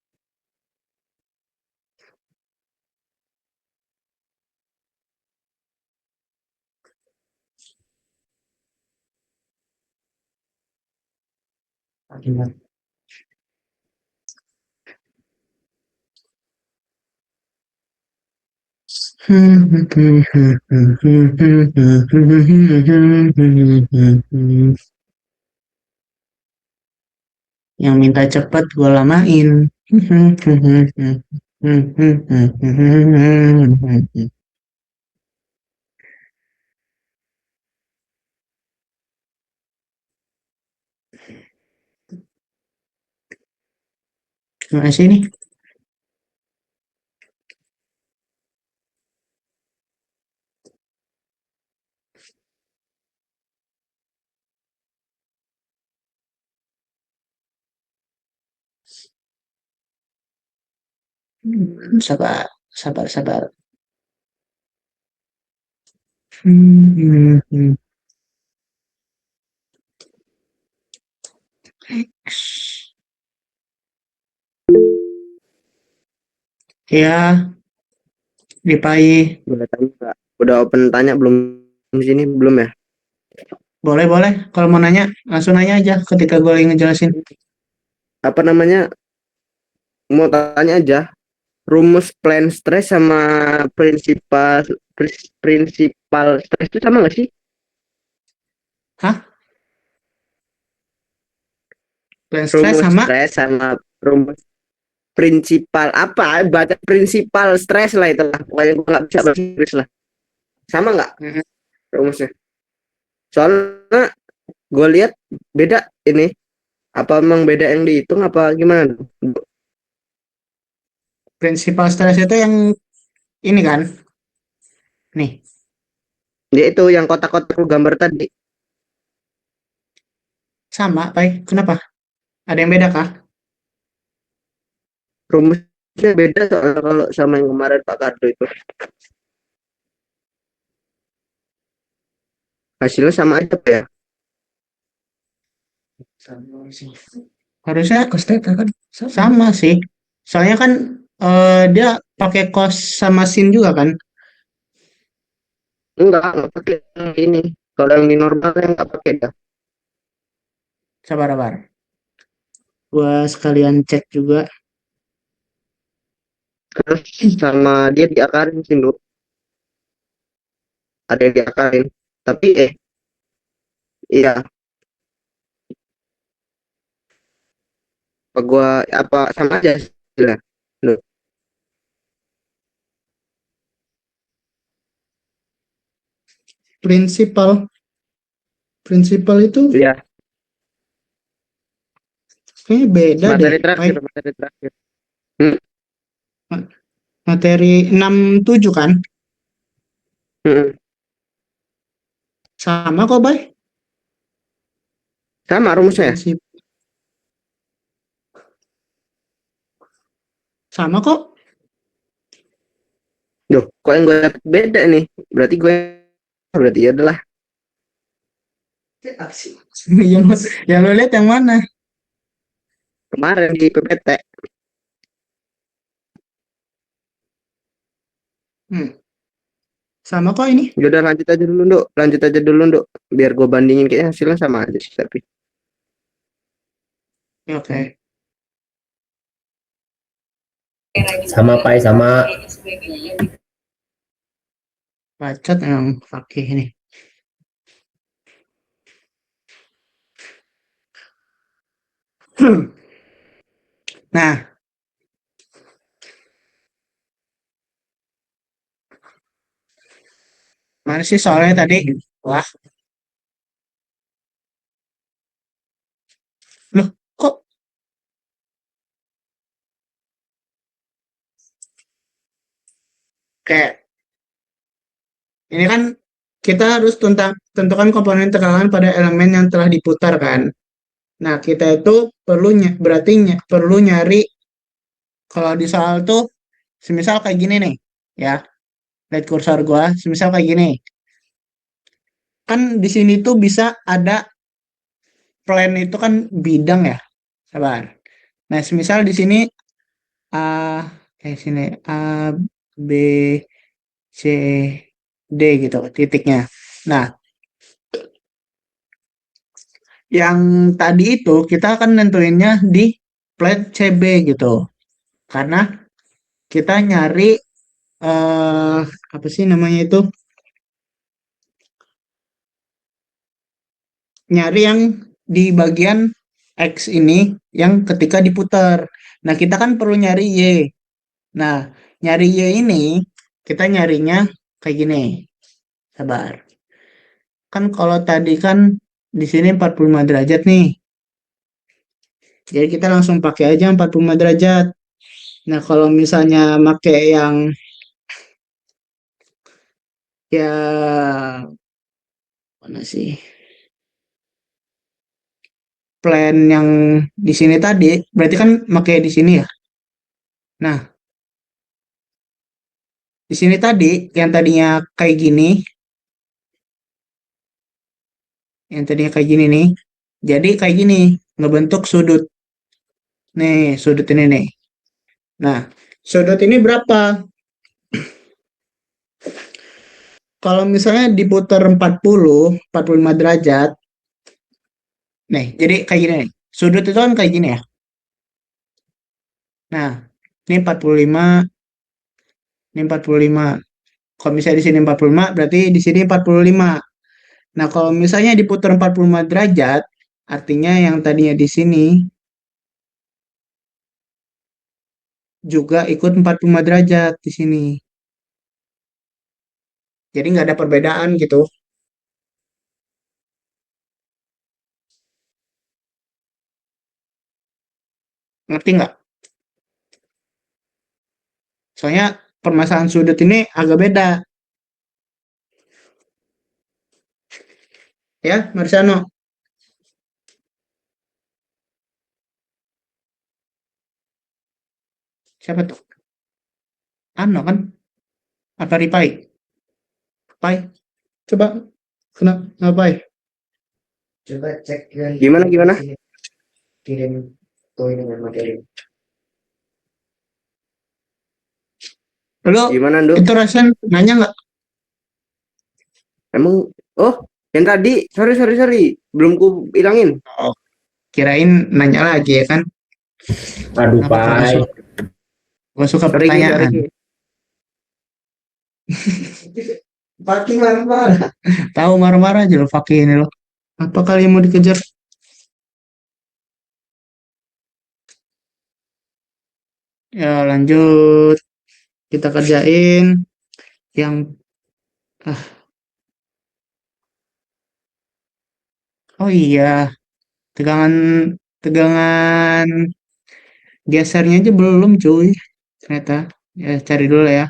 Yang minta cepat gue lamain. Terima kasih nih. Sabar, sabar, sabar. Ya, Dipai. Boleh tanya nggak? Udah open tanya belum di sini belum ya? Boleh, boleh. Kalau mau nanya, langsung nanya aja ketika gue lagi ngejelasin. Apa namanya? mau tanya aja, rumus plan stress sama prinsipal prinsipal stress itu sama nggak sih? Hah? Plan stress Rumus sama stress sama rumus prinsipal apa? Baca prinsipal stress lah itu lah. Pokoknya gue nggak bisa bahasa Inggris lah. Sama nggak mm, rumusnya? Soalnya gue lihat beda ini. Apa emang beda yang dihitung apa gimana? principal stress itu yang ini kan? Nih, Dia itu yang kotak-kotak lu gambar tadi. sama, Pai. Kenapa? Ada yang beda kah? Rumusnya beda soalnya kalau sama yang kemarin Pak Kardo itu. Hasilnya sama aja Pak ya. Sama sih. Harusnya Kos teta kan sama. sama sih. Soalnya kan dia pakai cos sama sin juga kan? Enggak pakai yang ini. Kalau yang di normal yang enggak pakai dah. Sabar-sabar. Gua sekalian cek juga. Terus sama dia diakarin sih dulu. Ada yang diakarin. Tapi iya, apa gua apa sama aja sih lah. Loh, Prinsipal. Prinsipal itu iya, kayaknya beda deh, materi Pai. terakhir, materi terakhir. Hmm, Materi 67 kan? hmm. Sama kok, Pai. Sama rumusnya ya? Prinsip sama kok. Duh, kok yang gue dapet beda nih? Berarti ya adalah Aksi. yang yang lo lihat yang mana? kemarin di PPT. Hmm, sama kok ini. Ya udah lanjut aja dulu, Nduk. Lanjut aja dulu, Nduk. Biar gue bandingin kayaknya hasilnya sama aja sih, tapi. Oke. Sama Pai, sama. Bacot yang pakai ini. Nah, mana sih soalnya tadi? Wah, loh, kok kayak ini kan kita harus tentukan komponen tekanan pada elemen yang telah diputar kan. Nah, kita itu berarti perlu nyari kalau di soal tuh semisal kayak gini nih, ya. Lihat kursor gua, semisal kayak gini. Kan di sini tuh bisa ada plan itu kan bidang ya. Sabar. Nah, semisal di sini A sini A B C D gitu titiknya. Nah, yang tadi itu kita akan nentuinnya di plat CB gitu. Karena kita nyari apa sih namanya itu? Nyari yang di bagian X ini yang ketika diputar. Nah, kita kan perlu nyari Y. Nah, nyari Y ini kita nyarinya kayak gini. Sabar. Kan kalau tadi kan di sini 45 derajat nih. Jadi kita langsung pakai aja 45 derajat. Nah, kalau misalnya pakai yang ya mana sih? Plan yang di sini tadi, berarti kan pakai di sini ya. Nah, di sini tadi yang tadinya kayak gini, yang tadinya kayak gini nih, jadi kayak gini, ngebentuk sudut. Nih, sudut ini nih. Nah, sudut ini berapa? Kalau misalnya diputar 45 derajat, nih, jadi kayak gini nih. Sudut itu kan kayak gini ya. Nah, ini 45, ini 45. Kalau misalnya di sini 45, berarti di sini 45. Nah, kalau misalnya diputar 45 derajat, artinya yang tadinya di sini juga ikut 45 derajat di sini. Jadi nggak ada perbedaan gitu. Ngerti nggak? Soalnya permasalahan sudut ini agak beda. Ya, Marciano. Siapa tuh? Ano kan? Apa Ripai? Pai? Coba. Kenapa Pai? Coba cek lagi Gimana di gimana? sini, kirim tuh ini materi. Lalu Gimana, Nduk? itu Rasen nanya nggak? Emang oh, yang tadi sorry sorry sorry belum ku ilangin. Oh, kirain nanya lagi ya kan? Aduh, Kenapa kagak Pai. suka? Gak suka Sorry Ki, sorry pertanyaan. Ki. Pati marah-marah. Tahu marah-marah aja lo Fakih ini lo. Apa kali mau dikejar? Ya lanjut. Kita kerjain yang ah oh iya, tegangan tegangan gesernya aja belum cuy. Ternyata. Ya cari dulu ya.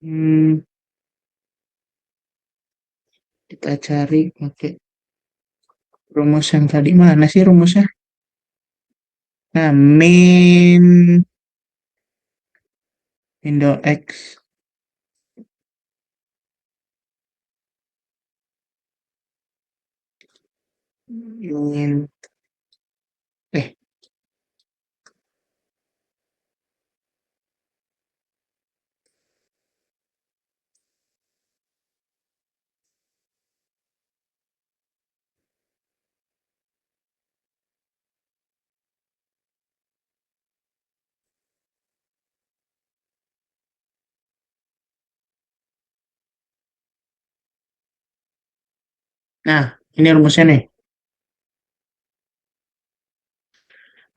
Hmm, kita cari pakai rumus yang tadi mana sih rumusnya? Nah, Indo X ingin eh nah ini rumusnya nih.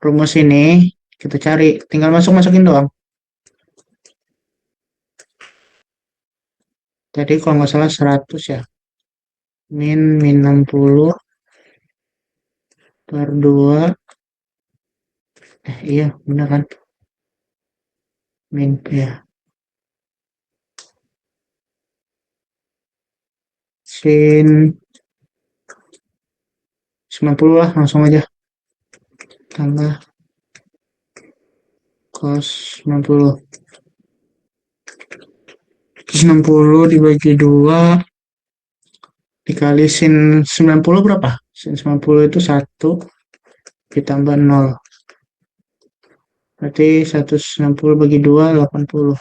Rumus ini kita cari, tinggal masukin doang. Tadi kalau nggak salah 100 ya. Min 60 per 2. Iya, bener kan? Ya. Sin 90 lah, langsung aja. Tambah cos 90. Terus 60 dibagi 2 dikali sin 90 berapa? Sin 90 itu 1 ditambah 0. Berarti 160 bagi 2, 80.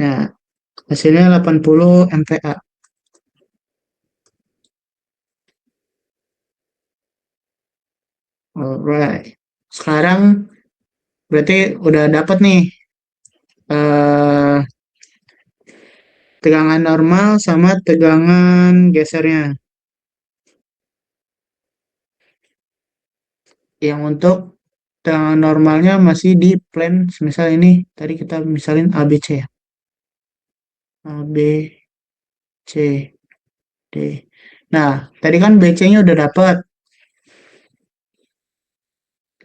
Nah, hasilnya 80 MPa. Alright. Sekarang berarti udah dapat nih eh, tegangan normal sama tegangan gesernya. Yang untuk tegangan normalnya masih di plane, misal ini tadi kita misalin ABC ya. A, B, C, D. Nah, tadi kan BC-nya udah dapat.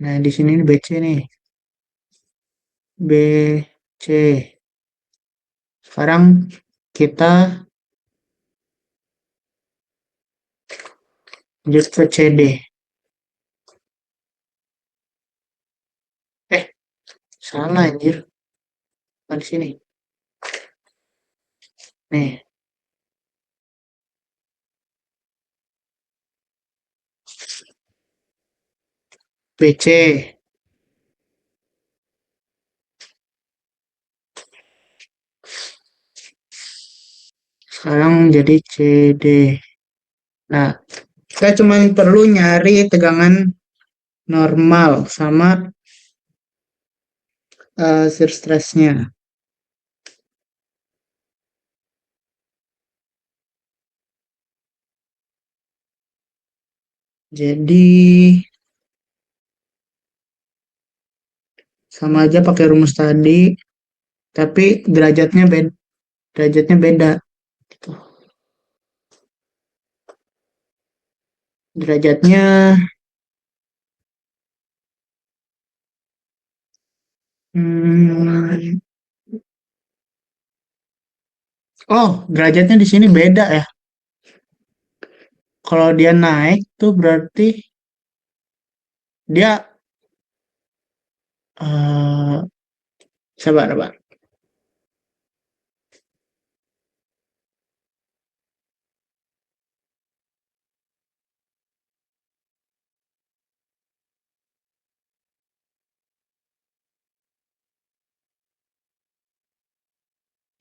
Nah, di sini BC nih. BC. Sekarang kita lanjut ke CD. Eh, salah anjir. Di sini. Nih, BC. Sekarang jadi CD. Nah, kita cuma perlu nyari tegangan normal sama shear stress-nya. Jadi sama aja pakai rumus tadi, tapi derajatnya beda. Gitu. Derajatnya hmm, oh, derajatnya di sini beda ya. Kalau dia naik tuh berarti dia eh sabar, sabar.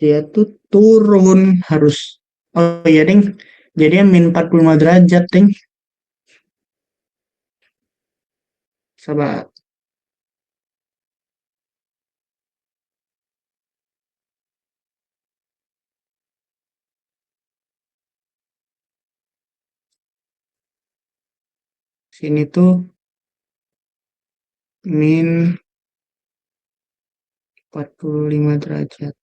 Dia tuh turun harus. Oh iya, Ding. Jadinya min 45 derajat, Ding. Sabar. Sini tuh min 45 derajat.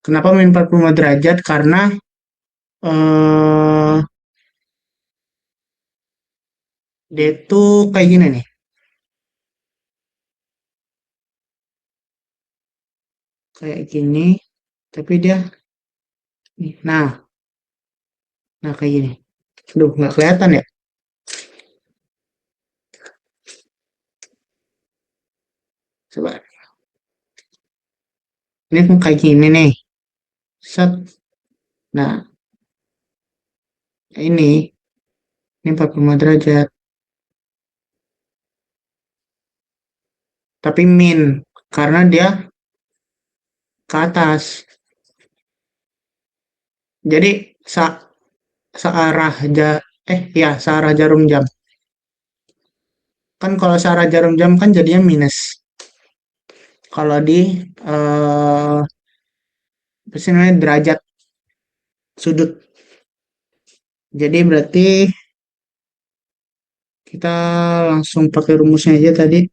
Kenapa min 45 derajat? Karena eh dia tuh kayak gini nih. Kayak gini, tapi dia nih. Nah kayak gini. Aduh, nggak kelihatan ya? Coba. Ini tuh kayak gini nih. Set. Nah, ini 45 derajat. Tapi min, karena dia ke atas. Jadi sa searah searah jarum jam. Kan kalau searah jarum jam kan jadinya minus. Kalau di apa sih namanya, derajat sudut. Jadi berarti kita langsung pakai rumusnya aja tadi.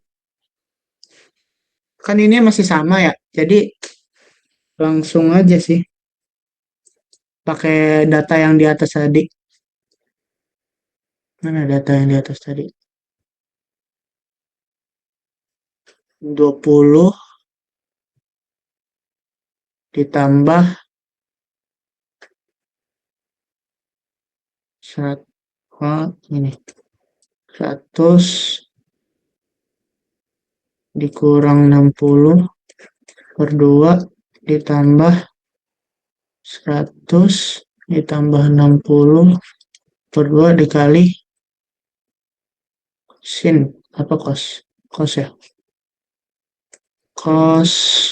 Kan ini masih sama ya. Jadi langsung aja sih pakai data yang di atas tadi. Mana data yang di atas tadi? 20 ditambah 100, ini 100 dikurang 60 per 2 ditambah 100 ditambah 60 per 2 dikali sin apa cos ya, cos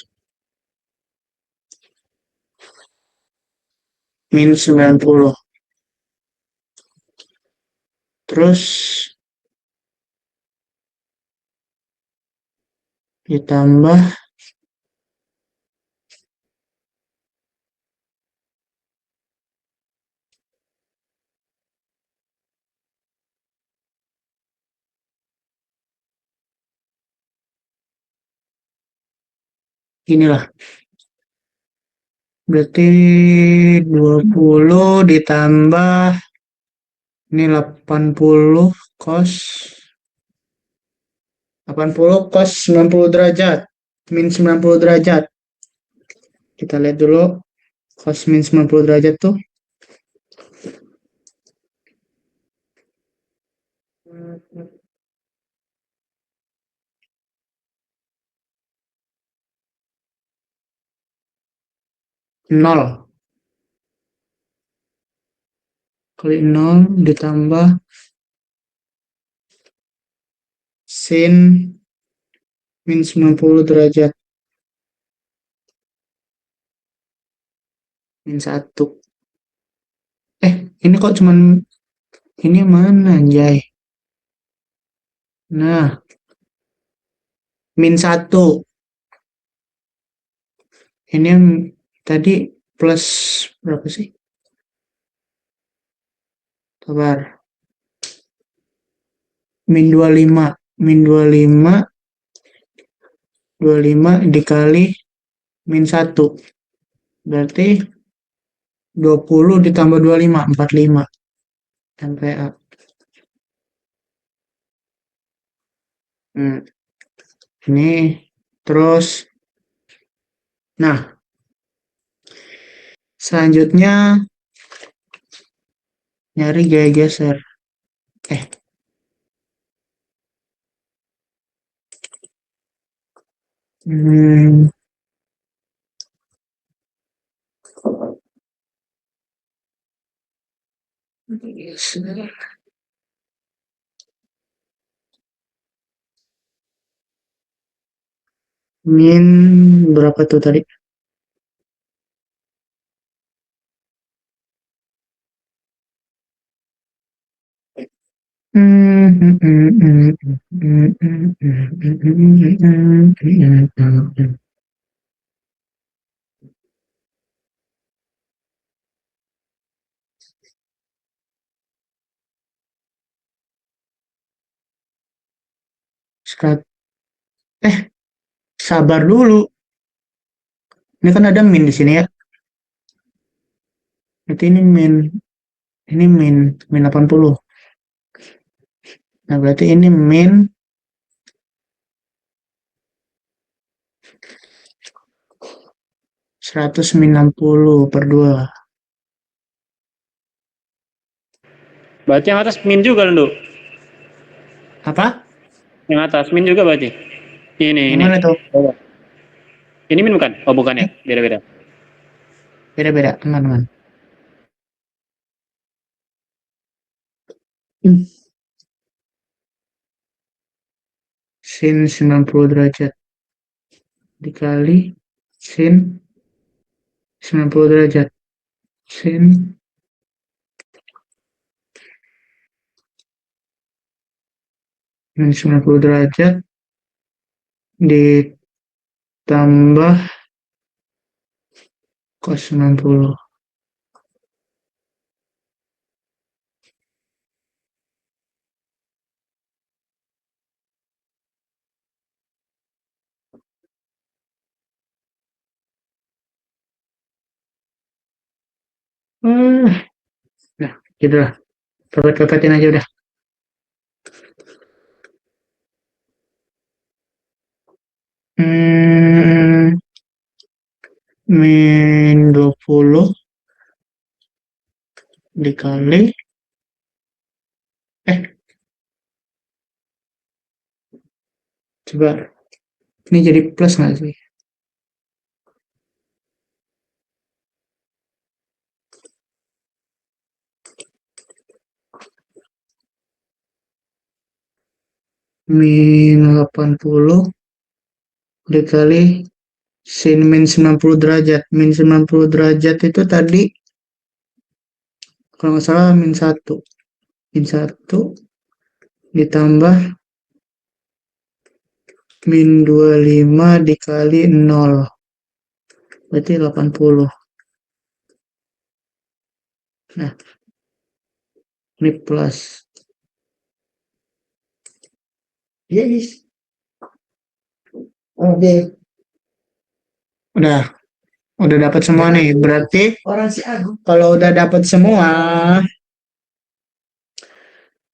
min 90, terus ditambah inilah, berarti 20 ditambah ini 80 cos 90 derajat, min 90 derajat. Kita lihat dulu cos min 90 derajat tuh nol kali 0 ditambah sin min 90 derajat. min 1. Ini kok cuman ini mana anjay? Nah, min 1. Ini yang tadi plus berapa sih? Sabar. Min 25. Min 25. 25 dikali min 1. Berarti 20 ditambah 25, 45 MPa. Ini terus. Nah, selanjutnya nyari gaya geser. Hmm, geser. Min berapa tuh tadi? Serat- Sabar dulu. Ini kan ada min di sini ya. Berarti ini min 80. Nah, berarti ini min 190/2. Berarti yang atas min juga, Lendo. Apa? Yang atas min juga berarti. Ini. Gimana tuh? Ini min bukan? Oh, bukan ya. Beda-beda. Beda-beda, teman-teman. Sin 90 derajat dikali sin 90 derajat. Sin 90 derajat ditambah cos 90. Nah, gitu lah. Pepet-pepetin aja udah. Min 20 dikali coba ini jadi plus nggak sih? Min 80 dikali sin min 90 derajat. Min 90 derajat itu tadi kalau nggak salah min 1. Min 1 ditambah min 25 dikali 0. Berarti 80. Nah, ini plus. Yes. Oke. Udah dapat semua nih. Berarti Orang si Agung. kalau udah dapat semua,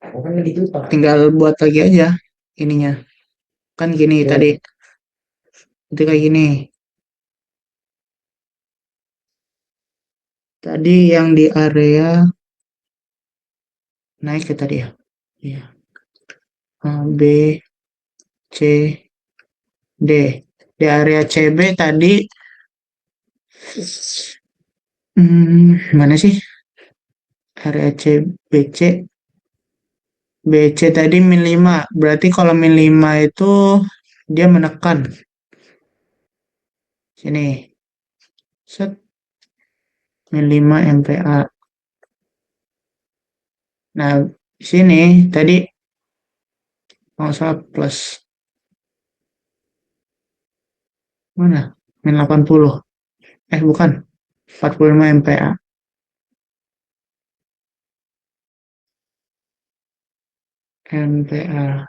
Kan gitu Pak. tinggal buat lagi aja ininya. Kan gini Ya. tadi. Itu kayak gini. Tadi yang di area naik ke tadi ya. Iya. B, C, D. Di area CB tadi mana sih? Area C, BC. BC tadi min 5. Berarti kalau min 5 itu dia menekan. Sini. Set. min 5 MPa. Nah, di sini tadi kalau salah plus mana? Min 80. Bukan. 45 MPa. MPa.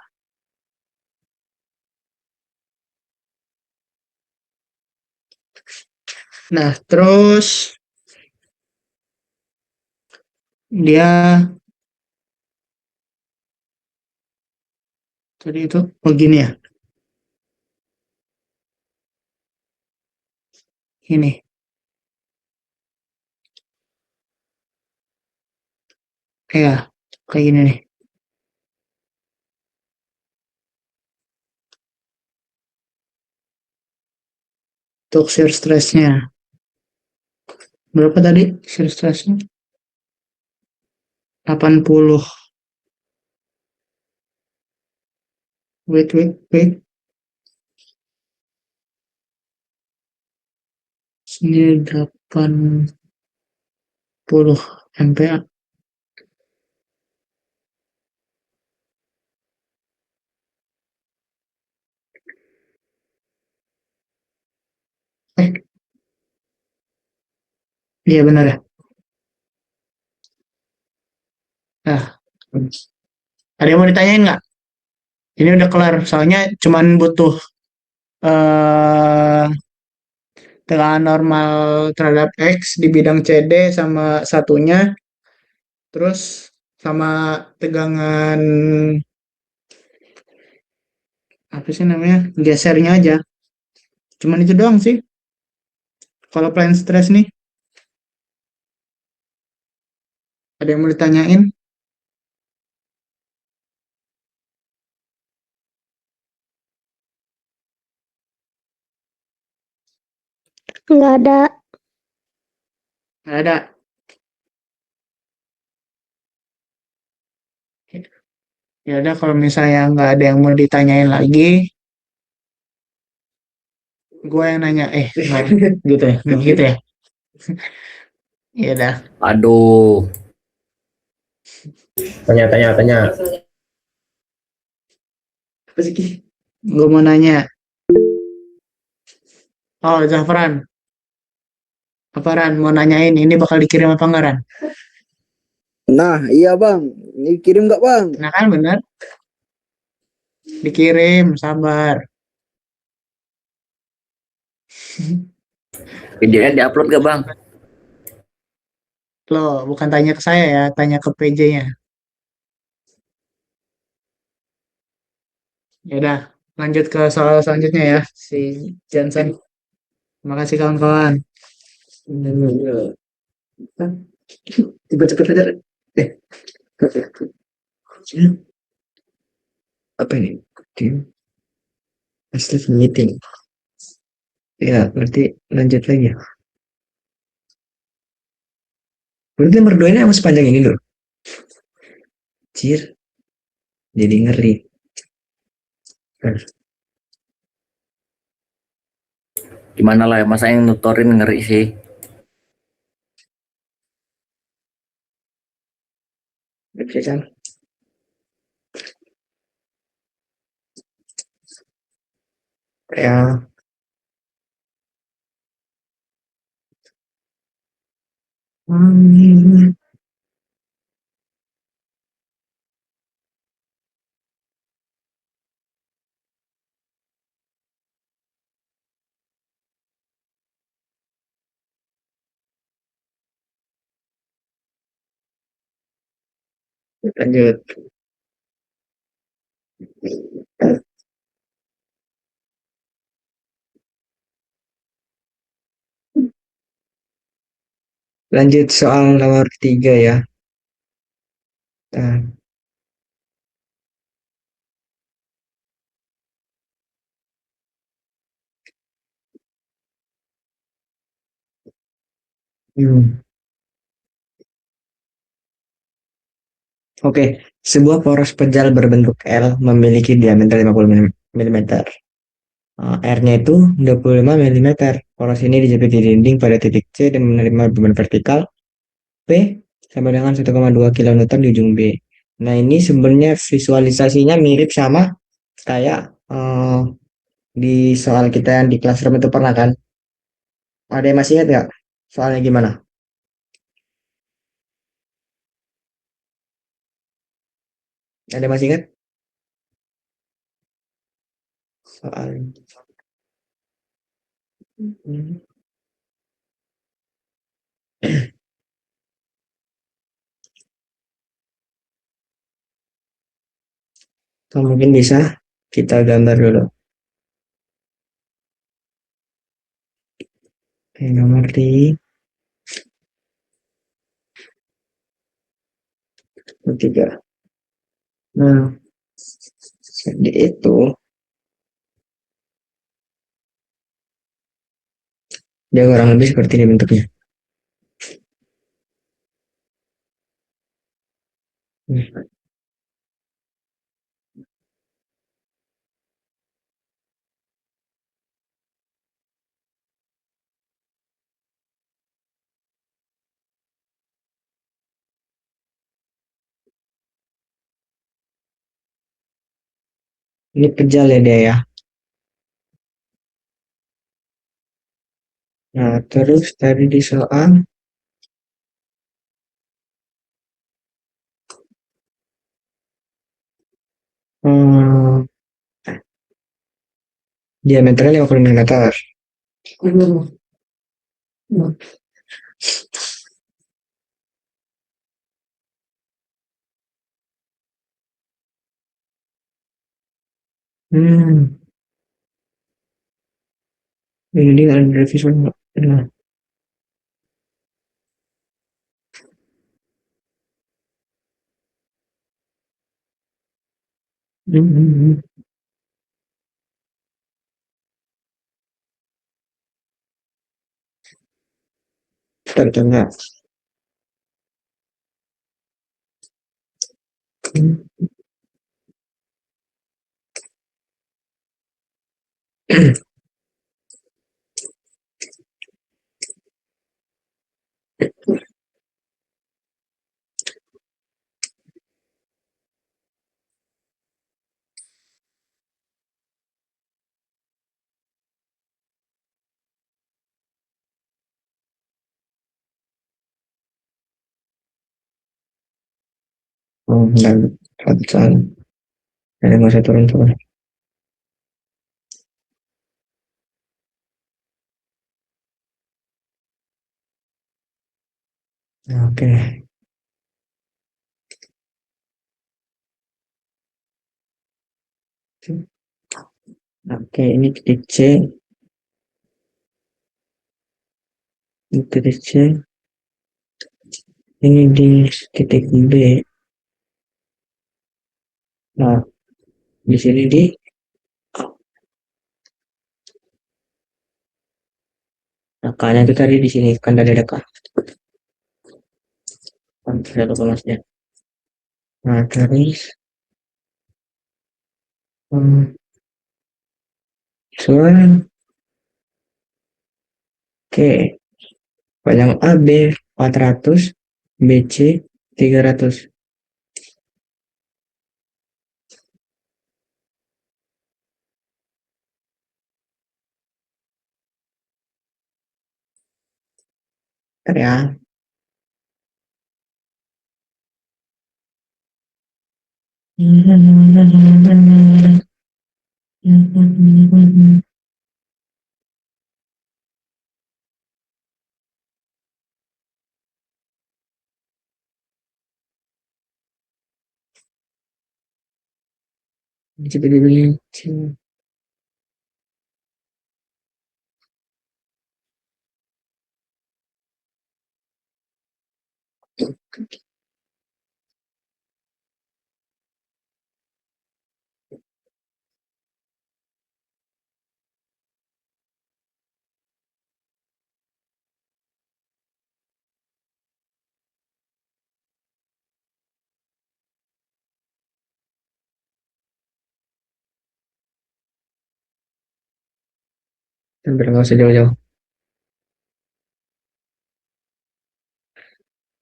Nah, terus dia tadi itu begini ya. Ini. Ya, kayak gini nih. Untuk shear stress-nya. Berapa tadi shear stress-nya? 80. Wait. Sini 80 MPa. Eh, iya benar ya. Nah, ada yang mau ditanyain nggak? Ini udah kelar. Soalnya cuman butuh eh tegangan normal terhadap X di bidang CD sama satunya, terus sama tegangan apa sih namanya gesernya aja. Cuman itu doang sih. Kalau plane stress nih, ada yang mau ditanyain? Nggak ada. Nggak ada. Ya udah kalau misalnya nggak ada yang mau ditanyain lagi, gue yang nanya. Gitu ya, nggak gitu ya. Ya udah. Aduh, tanya. Apa sih, Ki? Gue mau nanya. Oh, Zafran. Apa Ran? Mau nanyain ini bakal dikirim apa enggak Ran? Nah, iya Bang. Ini kirim nggak Bang? Nah kan bener. Dikirim, sabar. Videonya diupload gak bang? Loh, bukan tanya ke saya ya, tanya ke PJ-nya. Ya udah, lanjut ke soal selanjutnya ya, si Johnson. Terima kasih kawan-kawan. Cepet aja. Eh, apa ini? Asli meeting. Ya, berarti lanjut lagi ya. Berarti nomor 2 ini emang sepanjang ini loh. Cir, jadi ngeri. Gimana lah, masa yang nutorin ngeri sih. Oke kan? Ya, lanjut. Lanjut soal nomor 3 ya. Nah, hmm. Oke, sebuah poros pejal berbentuk L memiliki diameter 50 mm. R-nya itu 25 mm. Poros ini dijepit di dinding pada titik C dan menerima beban vertikal P sama dengan 1,2 kN di ujung B. Nah, ini sebenarnya visualisasinya mirip sama kayak di soal kita yang di classroom itu pernah kan? Ada yang masih ingat nggak? Soalnya gimana? Ada yang masih ingat? Soal. Hmm. Atau mungkin bisa kita gambar dulu. Oke, nomor tiga. Nah, jadi itu dia kurang lebih seperti ini bentuknya. Hmm. Ini pejal ya dia ya. Nah, terus tadi di soal hmm, diameternya 50 mm. Hmm, ini dia ada revisi. Nah, hmm. Ternyata. Hmm. Dan ratusan. Ada nggak usah turun-turun. Oke. Oke, ini titik C, ini titik C, ini di titik B. Nah, di sini di nah, K-nya itu tadi di sini kan tadi ada K. Kan satu kelasnya. Nah, terus soal Oke, panjang AB 400, BC 300. Bentar ya. Hampir nggak usah jauh-jauh.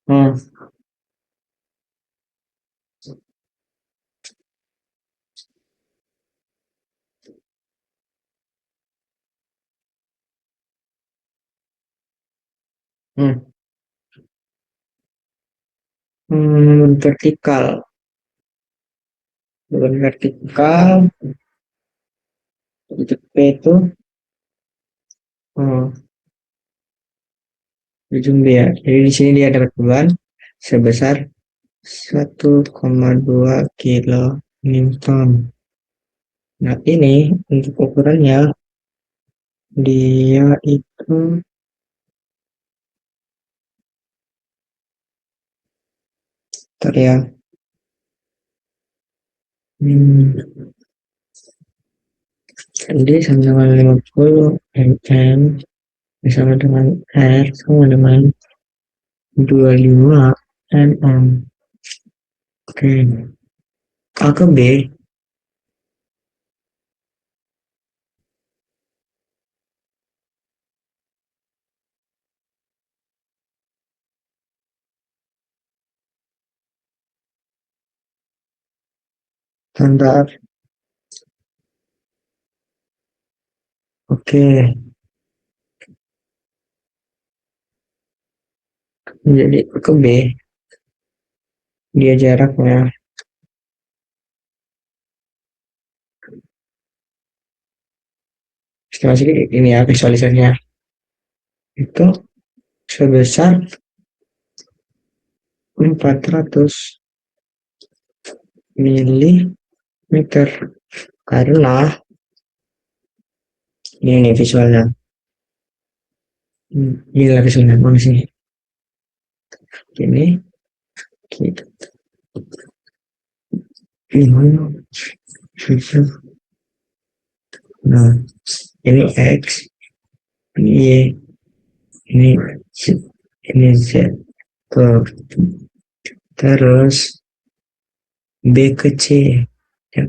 Hmm. Hmm. Vertikal. Bukan vertikal. Titik P itu oh, ujung dia. Jadi di sini dia dapat beban sebesar 1,2 kilo Newton. Nah, ini untuk ukurannya dia itu ntar ya. Hmm, D sama dengan 50 mm sama dengan R sama dengan 25 mm. Oke. A ke B standar. Oke. Jadi A ke B dia jaraknya estimasi ini ya visualisasinya itu sebesar 400 milimeter karena ini nih visualnya. Gila visualnya mana sih ini kita gimana visual. Nah ini X ini Y ini Z ini Z tuh terus B ke C ya.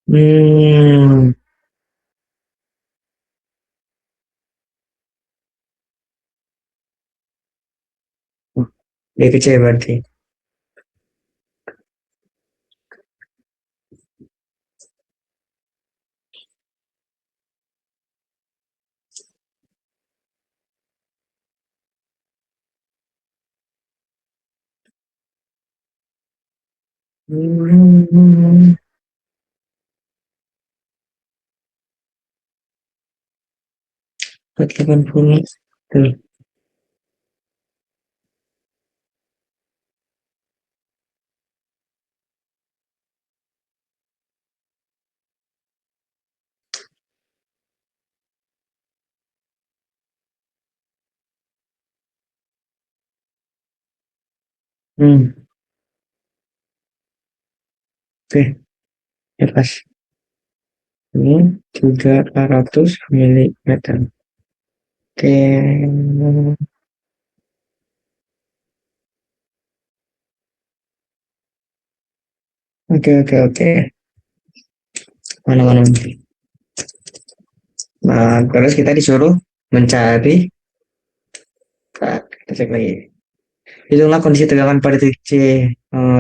Hmm, B ke C berarti. Hmm, 480 tuh. Oke, ya pas. Ini 300 milimeter. Oke, oke. Mana-mana. Nah, terus kita disuruh mencari, nah, kita cek lagi. Hitunglah kondisi tegangan pada titik C,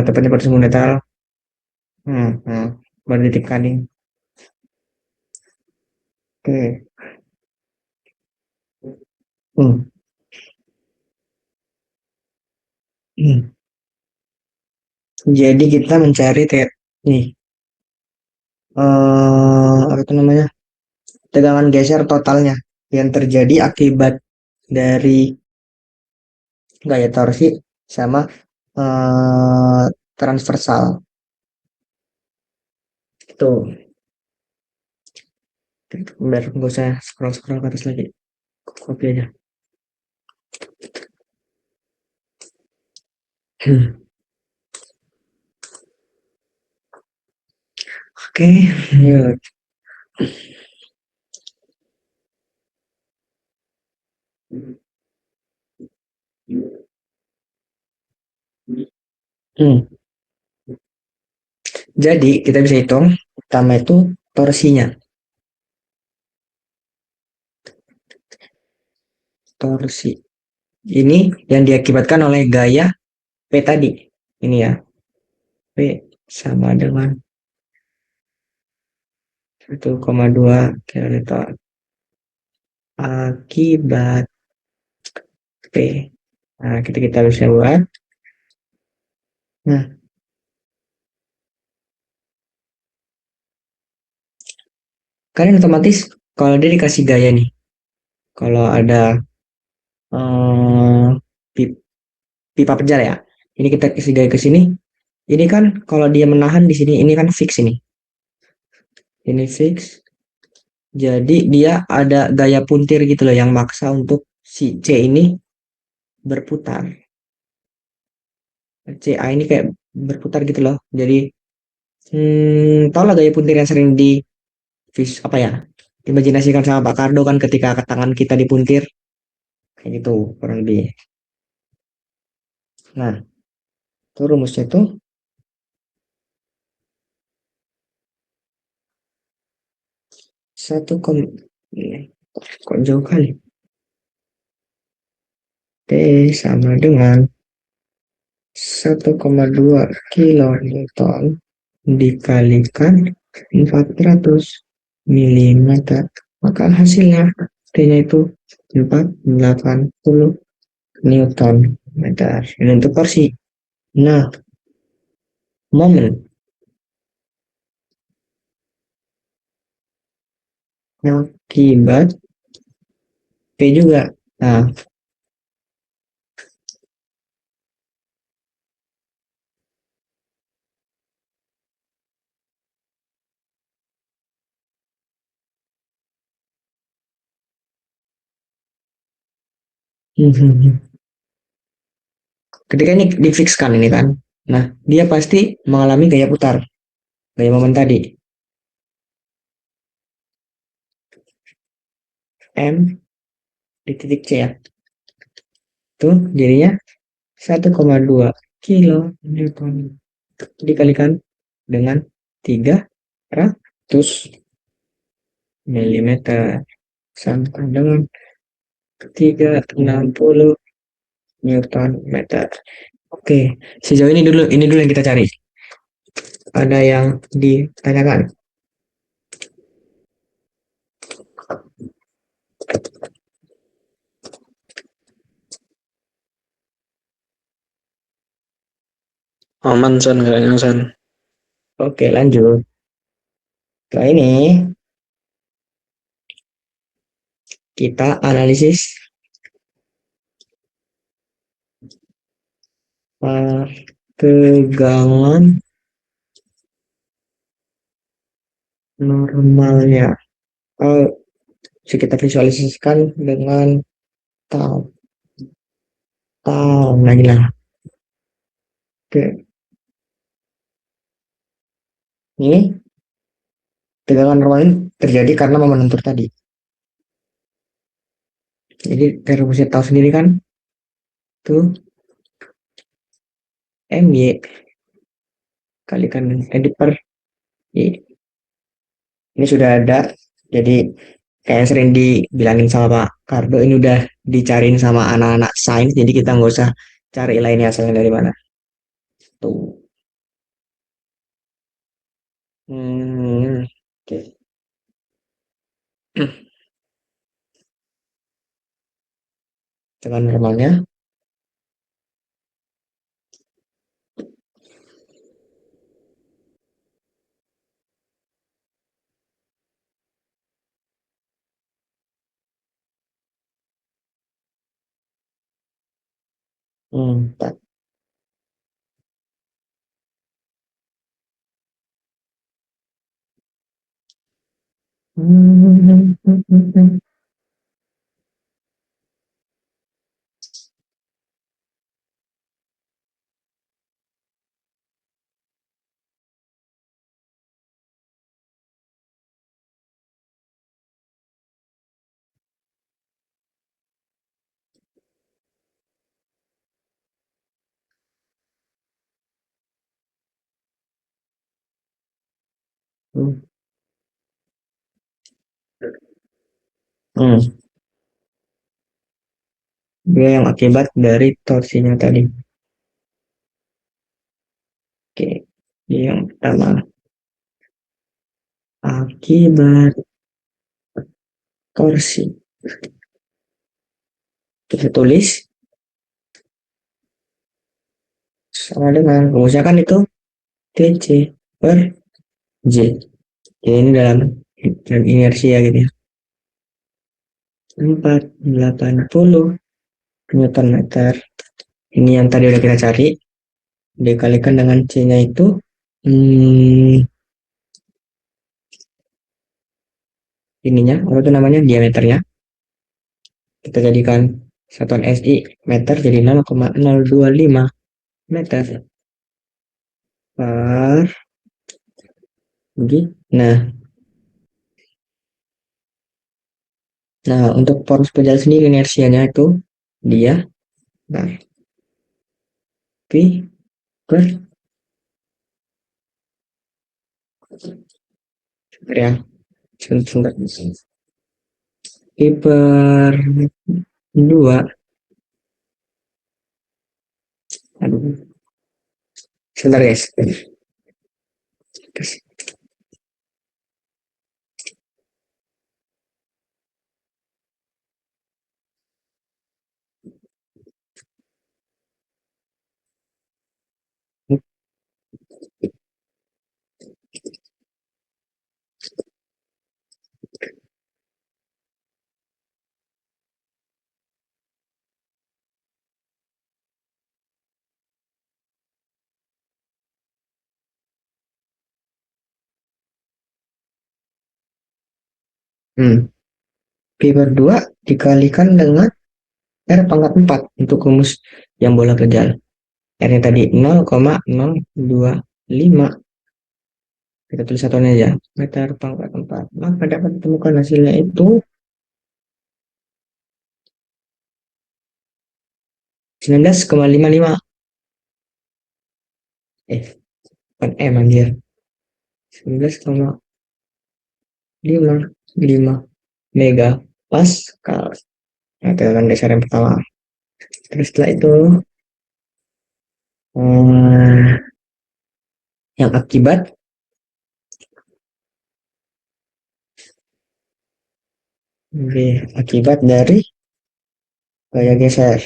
tepatnya pada sumbu netral. Pada titik cutting. Oke. Hmm, hmm. Jadi kita mencari nih, apa itu namanya? Tegangan geser totalnya yang terjadi akibat dari gaya torsi sama eh, transversal. Itu. Biar nggak usah scroll-scroll ke atas lagi. Copy aja. Oke, yuk. Hmm. Jadi kita bisa hitung pertama itu torsinya. Torsi ini yang diakibatkan oleh gaya P tadi. Ini ya, P sama dengan 1,2 kilonewton akibat P. Nah, kita bisa buat. Nah, kalian otomatis kalau dia dikasih gaya nih, kalau ada eh, pipa penjara ya, ini kita kasih gaya ke sini. Ini kan kalau dia menahan di sini, ini kan fix ini. Ini fix. Jadi dia ada gaya puntir gitu loh yang maksa untuk si C ini berputar. CA ini kayak berputar gitu loh. Jadi tau lah gaya puntir yang sering di apa ya? Imajinasikan sama Pak Kardo kan ketika tangan kita dipuntir kayak gitu kurang lebih. Nah, itu rumusnya tuh 1, kok jauh kali? T sama dengan 1,2 kilonewton dikalikan 400 milimeter. Maka hasilnya T-nya itu 480 Newton meter. Ini untuk torsi. Nah, momen akibat P juga. Nah, ketika ini difikskan ini kan. Nah, dia pasti mengalami gaya putar, gaya momen tadi. M di titik C ya. Tuh jadinya 1,2 kilo Newton dikalikan dengan 300 milimeter sama dengan 360 Newton meter. Oke, sejauh ini dulu yang kita cari. Ada yang ditanyakan? Aman San kayaknya San. Oke, lanjut. Setelah ini kita analisis tegangan normalnya. Oh, bisa kita visualisasikan dengan tau. Nah, inilah. Oke, ini tegangan normal ini terjadi karena momen lentur tadi. Jadi dari rumusnya tahu sendiri kan, tuh MY kalikan edit per Y. Ini sudah ada, jadi kayak yang sering dibilangin sama Pak Kardo, ini udah dicariin sama anak-anak sains, jadi kita nggak usah cari lainnya asalnya dari mana. Tuh. Oke. Dengan normalnya, tak. Hmm. Dia yang akibat dari torsinya tadi. Oke, yang pertama akibat torsi. Kita tulis sama dengan rumusnya kan itu TC per J. Ya, ini dalam inersia gitu ya. 480 Newton meter. Ini yang tadi udah kita cari. Dikalikan dengan C-nya itu ininya, apa itu namanya, diameternya. Kita jadikan satuan SI meter jadi 0,025 meter per Nah, untuk poros berjalan sendiri inersianya itu dia P per ya sebentar. P per 2. Aduh, sebentar guys. P per 2 dikalikan dengan R pangkat 4 untuk rumus yang bola kejal. R-nya tadi 0,025. Kita tulis satuannya aja. Meter pangkat 4. Maka dapat ditemukan hasilnya itu 19,55. Bukan M anjir. 19,55 mega pascal. Nah, itu kan dasar yang pertama. Terus setelah itu yang akibat dari gaya geser.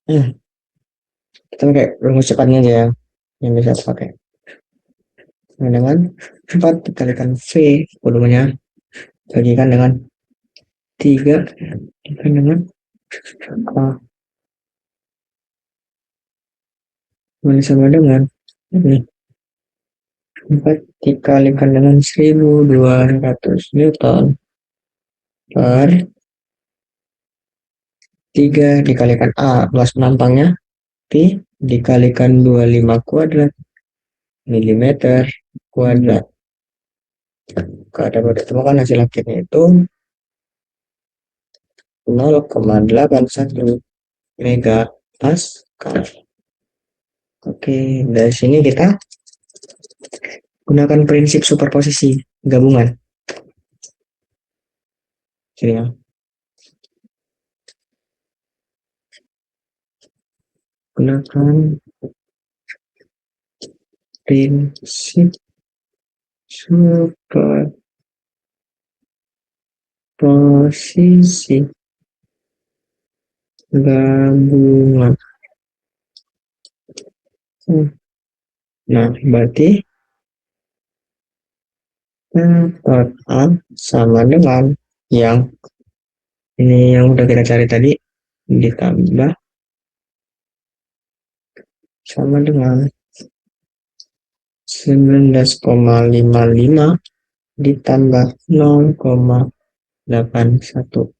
Kita pakai rumus cepatnya aja yang bisa pakai. Nah, dengan 4 dikalikan V volumenya bagikan dengan 3 dikalikan dengan A sama dengan ini 4 dikalikan dengan 1200 Newton per 3 dikalikan A luas penampangnya P dikalikan 25 kuadrat milimeter kuadrat. Kalau dapat ditemukan hasil akhirnya itu 0,81 mega pascal. Oke, dari sini kita gunakan prinsip superposisi gabungan. Sini ya. Gunakan prinsip superposisi gabungan. Nah, berarti dapat A sama dengan yang ini yang udah kita cari tadi ditambah sama dengan 19,55 ditambah 0,81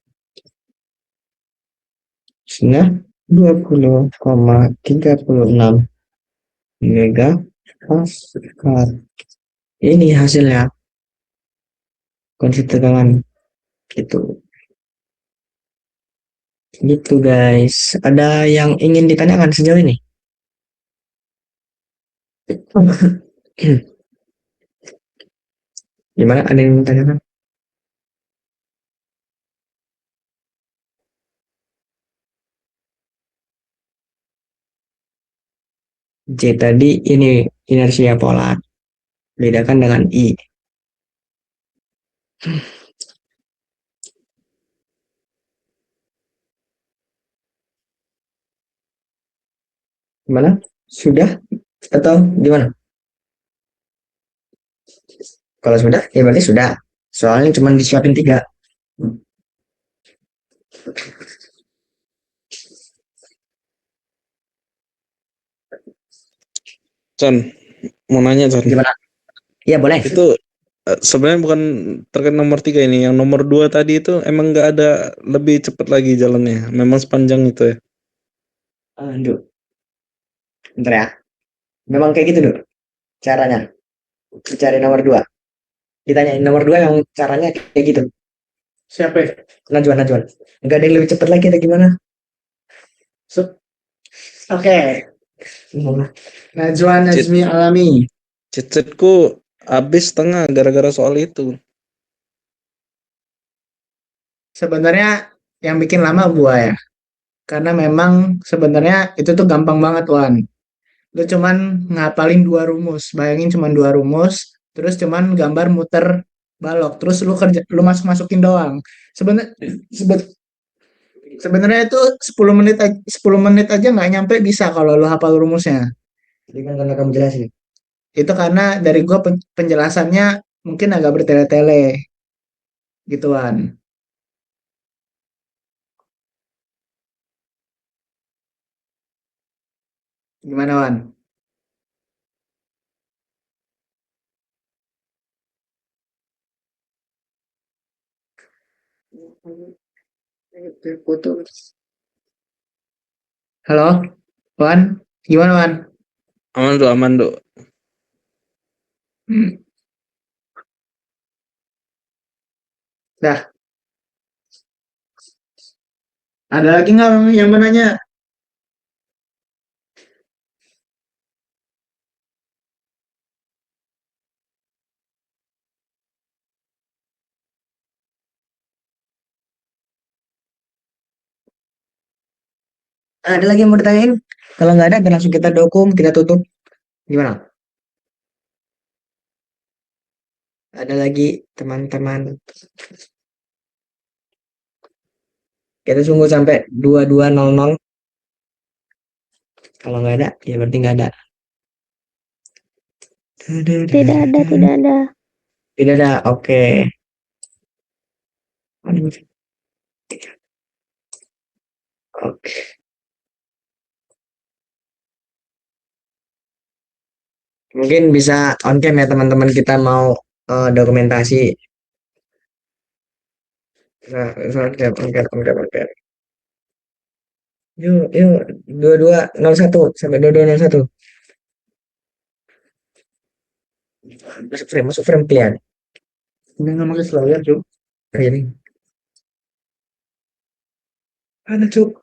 sehingga 20,36 mega Nah, ini hasilnya konflik tegangan gitu. Gitu guys. Ada yang ingin ditanyakan sejauh ini? Gimana? Ada yang ditanyakan? J tadi ini inersia polar. Bedakan dengan I. Gimana? Sudah? Atau gimana? Kalau sudah, ya berarti sudah. Soalnya cuma disiapin 3. Son, mau nanya Son. Gimana? Iya boleh. Itu sebenarnya bukan terkait nomor 3 ini. Yang nomor 2 tadi itu emang nggak ada lebih cepat lagi jalannya. Memang sepanjang itu ya. Aduh, bentar ya. Memang kayak gitu dulu caranya. Cari nomor 2. Ditanyain nomor 2 yang caranya kayak gitu. Siapa ya? Najwan, Najwan. Enggak ada yang lebih cepat lagi atau gimana? Oke. Najwa Nazmi Alami. Cicitku habis setengah gara-gara soal itu. Sebenarnya yang bikin lama gua ya. Karena memang sebenarnya itu tuh gampang banget, Wan. Lu cuman ngapalin 2 rumus. Bayangin cuman 2 rumus, terus cuman gambar muter balok. Terus lu masukin doang. Sebenarnya sebenarnya itu 10 menit aja nggak nyampe bisa kalau lu hafal rumusnya. Jadi kan karena kamu jelasin. Itu karena dari gua penjelasannya mungkin agak bertele-tele gituan. Gimana, Wan? Halo, Wan? Gimana, Wan? Aman tuh. Hmm. Dah, ada lagi nggak yang mau nanya? Ada lagi yang mau ditanyain? Kalau nggak ada, langsung kita dukung, kita tutup. Gimana? Ada lagi teman-teman. Kita tunggu sampai 22.00. Kalau nggak ada, ya berarti nggak ada. Tidak ada, tidak ada. Tidak ada, oke. Oke. Mungkin bisa on cam ya teman-teman kita mau dokumentasi. On cam, on cam, on cam, on cam. Yuk, yuk, 22.01 sampai 22.01. Masuk frame pilihan. Ini nggak pakai slower, Cuk. Ini. Ada cuk.